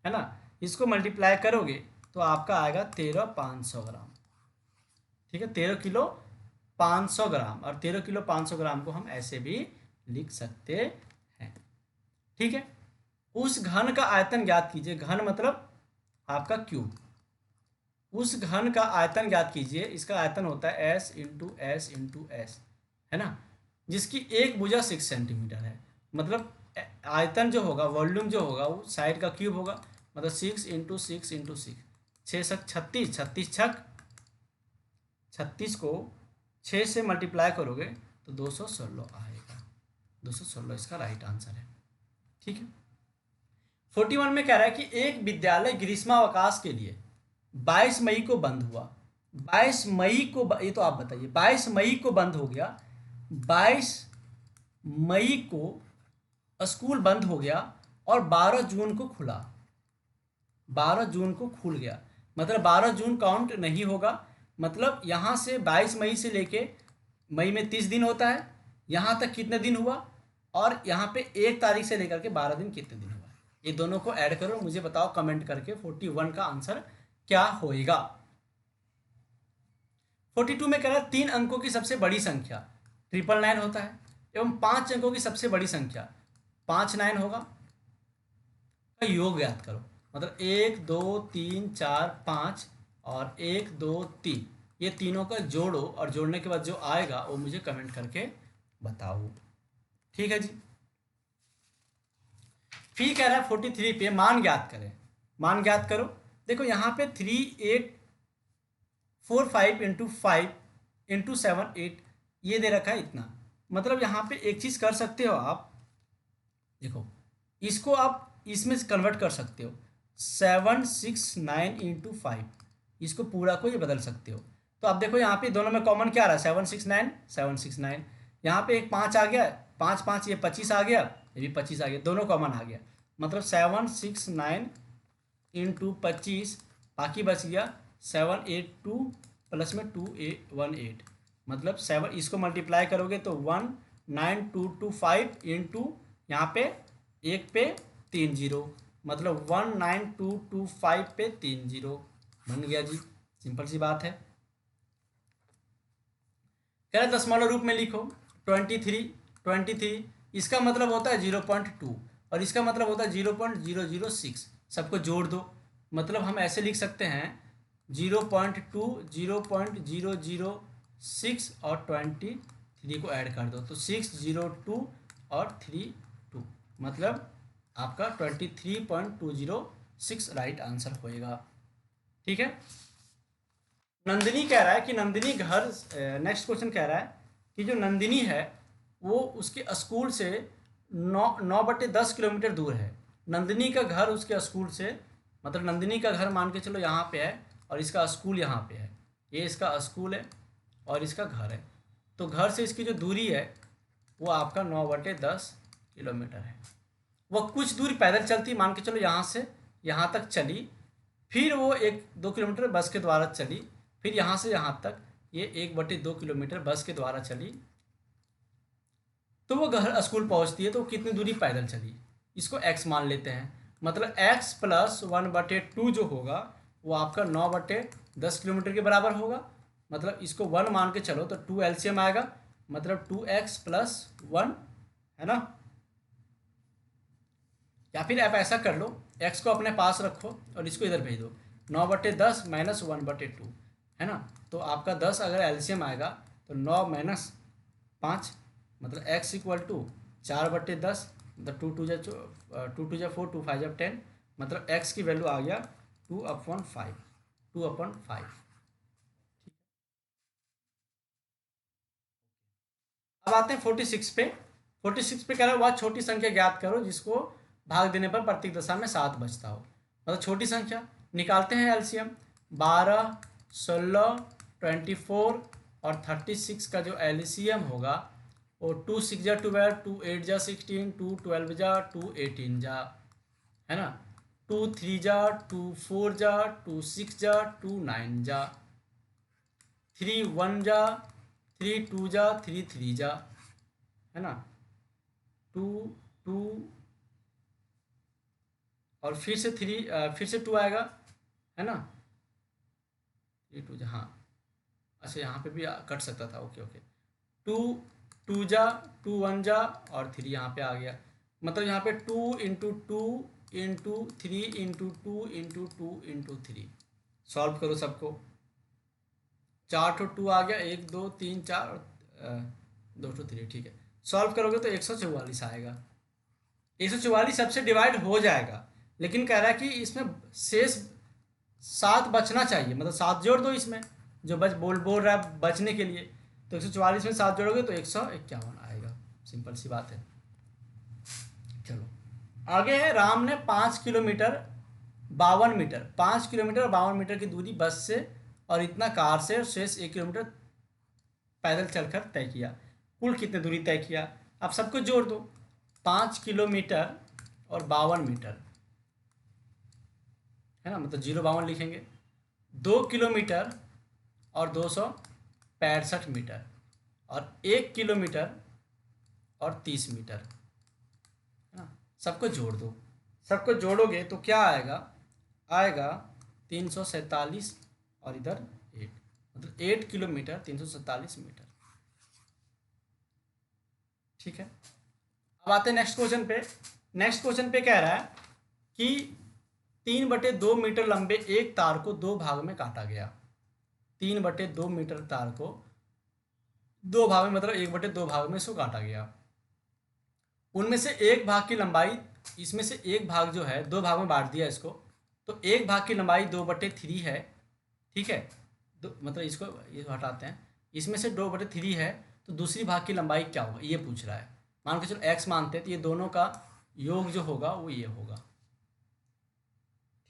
ना। इसको मल्टीप्लाई करोगे तो आपका आएगा 13,500 ग्राम। ठीक है, 13 किलो 500 ग्राम, और 13 किलो 500 ग्राम को हम ऐसे भी लिख सकते हैं। ठीक है, उस घन का आयतन ज्ञात कीजिए, घन मतलब आपका क्यूब, उस घन का आयतन ज्ञात कीजिए, इसका आयतन होता है S into S into S, है ना, जिसकी एक भुजा 6 सेंटीमीटर है, मतलब आयतन जो होगा, वॉल्यूम जो होगा वो साइड का क्यूब होगा, मतलब 6 इंटू 6 इंटू 6, 6 36, 36 छक 36 को 6 से मल्टीप्लाई करोगे तो 216 आएगा, 216 इसका राइट आंसर है। ठीक है, 41 में कह रहा है कि एक विद्यालय ग्रीष्मावकाश के लिए 22 मई को बंद हुआ। 22 मई को, ये तो आप बताइए, 22 मई को बंद हो गया, 22 मई को स्कूल बंद हो गया और 12 जून को खुला, 12 जून को खुल गया, मतलब 12 जून काउंट नहीं होगा, मतलब यहाँ से 22 मई से लेके, मई में 30 दिन होता है, यहाँ तक कितने दिन हुआ, और यहाँ पे 1 तारीख से लेकर के 12 दिन कितने दिन हुआ, ये दोनों को ऐड करो, मुझे बताओ कमेंट करके 41 का आंसर क्या होएगा। 42 में कह रहा है 3 अंकों की सबसे बड़ी संख्या 999 होता है, एवं 5 अंकों की सबसे बड़ी संख्या 59 होगा, का योग ज्ञात करो, मतलब 1 2 3 4 5 और 1 2 3, ये तीनों का जोड़ो, और जोड़ने के बाद जो आएगा वो मुझे कमेंट करके बताओ। ठीक है जी। फिर कह रहा है 43 पे मान ज्ञात करें, मान ज्ञात करो। देखो यहाँ पे 3845 इंटू 5 इंटू 7 8 ये दे रखा है इतना, मतलब यहाँ पे एक चीज़ कर सकते हो आप, देखो इसको आप इसमें कन्वर्ट कर सकते हो, 769 इंटू 5, इसको पूरा को ये बदल सकते हो। तो आप देखो यहाँ पे दोनों में कॉमन क्या आ रहा है, 769 769, यहाँ पे एक 5 आ गया, 5 5 ये 25 आ गया, ये भी 25 आ गया, दोनों कॉमन आ गया, मतलब 769 इंटू 25, बाकी बच गया 782 प्लस में 218, मतलब 7, इसको मल्टीप्लाई करोगे तो 19225 इंटू यहाँ पे 1 पे 3 जीरो, मतलब 19225 पे 3 जीरो बन गया जी, सिंपल सी बात है। कह रहे दशमलव रूप में लिखो, 23 इसका मतलब होता है 0.2 और इसका मतलब होता है 0.006, सबको जोड़ दो, मतलब हम ऐसे लिख सकते हैं 0.2 0.006 और 23 को ऐड कर दो तो 602 और 32, मतलब आपका 23.206 राइट आंसर होएगा। ठीक है, नंदिनी कह रहा है कि नंदिनी घर, नेक्स्ट क्वेश्चन कह रहा है कि जो नंदिनी है वो उसके स्कूल से 9/10 किलोमीटर दूर है। नंदिनी का घर उसके स्कूल से, मतलब नंदिनी का घर मान के चलो यहाँ पे है और इसका स्कूल यहाँ पे है, ये इसका स्कूल है और इसका घर है, तो घर से इसकी जो दूरी है वो आपका 9/10 किलोमीटर है। वह कुछ दूरी पैदल चलती, मान के चलो यहाँ से यहाँ तक चली, फिर वो 1-2 किलोमीटर बस के द्वारा चली, फिर यहाँ से यहाँ तक ये 1/2 किलोमीटर बस के द्वारा चली, तो वो घर स्कूल पहुँचती है, तो कितनी दूरी पैदल चली, इसको x मान लेते हैं, मतलब x प्लस 1/2 जो होगा वो आपका 9/10 किलोमीटर के बराबर होगा, मतलब इसको 1 मान के चलो तो 2 LCM आएगा, मतलब 2x प्लस 1, है ना, या फिर आप ऐसा कर लो, x को अपने पास रखो और इसको इधर भेज दो, 9/10 माइनस 1/2, है ना, तो आपका 10 अगर LCM आएगा तो 9 माइनस 5, मतलब x इक्वल टू 4/10, मतलब 2 2 जा 4, 2 5 जा 10, मतलब x की वैल्यू आ गया 2/5, 2/5। अब आते हैं 46 पे। 46 पे कह रहा है वह छोटी संख्या ज्ञात करो जिसको भाग देने पर प्रत्येक दशा में 7 बचता हो। मतलब छोटी संख्या निकालते हैं एलसीएम। 12, 16, 24 और 36 का जो एलसीएम होगा वो 2 6 जा 12, 2 8 जा 16, 2 12 जा 2 18 जा, है ना। 2 3 जा 2 4 जा 2 6 जा 2 9 जा, 3 1 जा 3 2 जा 3 3 जा, है ना। 2 2 और फिर से 3, फिर से 2 आएगा, है ना। 3 2 जा, हाँ अच्छा यहाँ पे भी कट सकता था, ओके ओके। 2 2 जा 2 1 जा और 3 यहाँ पे आ गया। मतलब यहाँ पे 2 into 2 into 3 into 2 into 2 into 3। Solve करो सबको। 4 तो 2 आ गया, 1 2 3 4 और 2 तो 3, ठीक है। सॉल्व करोगे तो 144 आएगा। 144 सबसे डिवाइड हो जाएगा, लेकिन कह रहा है कि इसमें शेष 7 बचना चाहिए, मतलब 7 जोड़ दो इसमें, जो बोल रहा है बचने के लिए। तो 144 में 7 जोड़ोगे तो 151 आएगा। सिंपल सी बात है। चलो आगे है। राम ने 5 किलोमीटर 52 मीटर 5 किलोमीटर 52 मीटर की दूरी बस से और इतना कार से और शेष 1 किलोमीटर पैदल चलकर तय किया। कुल कितने दूरी तय किया? आप सबको जोड़ दो। 5 किलोमीटर और 52 मीटर, है ना, मतलब 0 52 लिखेंगे। 2 किलोमीटर और 265 मीटर और 1 किलोमीटर और 30 मीटर, है ना। सबको जोड़ दो। सबको जोड़ोगे तो क्या आएगा? आएगा 347 और इधर 8, मतलब 8 किलोमीटर 347 मीटर। ठीक है। अब आते हैं नेक्स्ट क्वेश्चन पे। नेक्स्ट क्वेश्चन पे कह रहा है कि 3/2 मीटर लंबे एक तार को 2 भाग में काटा गया। 3/2 मीटर तार को 2 भाग में, मतलब 1/2 भाग में इसको काटा गया। उनमें से एक भाग की लंबाई, इसमें से एक भाग जो है 2 भाग में बांट दिया इसको, तो एक भाग की लंबाई 2/3 है। ठीक है, मतलब इसको ये हटाते हैं। इसमें से 2/3 है, तो दूसरी भाग की लंबाई क्या होगा ये पूछ रहा है। मान के चलो x मानते हैं, तो ये दोनों का योग जो होगा वो ये होगा।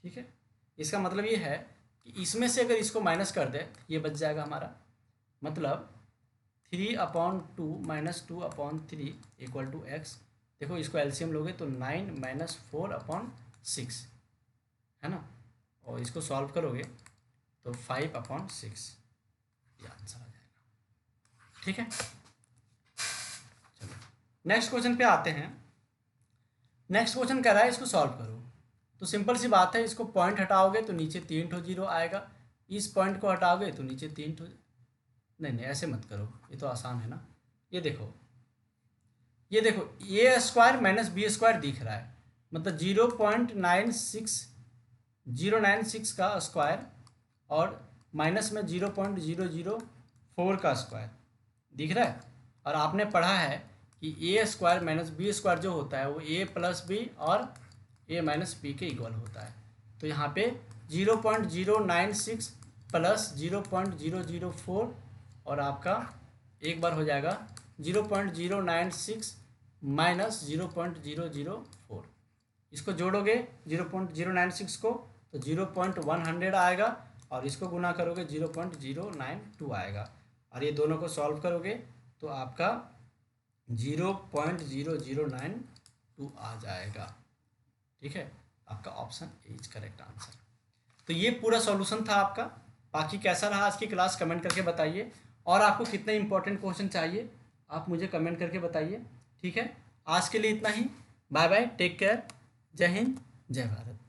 ठीक है, इसका मतलब ये है कि इसमें से अगर इसको माइनस कर दे ये बच जाएगा हमारा, मतलब 3/2 - 2/3 = x। देखो इसको एलसीएम लोगे तो 9 - 4/6, है ना, और इसको सॉल्व करोगे तो 5/6 ये आंसर आ जाएगा। ठीक है, चलो नेक्स्ट क्वेश्चन पे आते हैं। नेक्स्ट क्वेश्चन कह रहा है इसको सॉल्व करो। तो सिंपल सी बात है, इसको पॉइंट हटाओगे तो नीचे 3 ठो 0 आएगा, इस पॉइंट को हटाओगे तो नीचे 3 ठो, नहीं ऐसे मत करो, ये तो आसान है ना। ये देखो, ये देखो, a square minus B square दिख रहा है, मतलब 0.096 का स्क्वायर और माइनस में 0.004 का स्क्वायर दिख रहा है। और आपने पढ़ा है कि a square minus B square जो होता है वो a प्लस बी और a माइनस बी के इक्वल होता है। तो यहाँ पे 0.096 प्लस 0.004 और आपका एक बार हो जाएगा 0.096 माइनस 0.004। इसको जोड़ोगे 0.096 को तो 0.100 आएगा और इसको गुना करोगे 0.092 आएगा, और ये दोनों को सॉल्व करोगे तो आपका 0.0092 आ जाएगा। ठीक है, आपका ऑप्शन इज करेक्ट आंसर। तो ये पूरा सॉल्यूशन था आपका। बाकी कैसा रहा आज की क्लास कमेंट करके बताइए, और आपको कितने इंपॉर्टेंट क्वेश्चन चाहिए आप मुझे कमेंट करके बताइए। ठीक है, आज के लिए इतना ही। बाय बाय, टेक केयर, जय हिंद, जय भारत।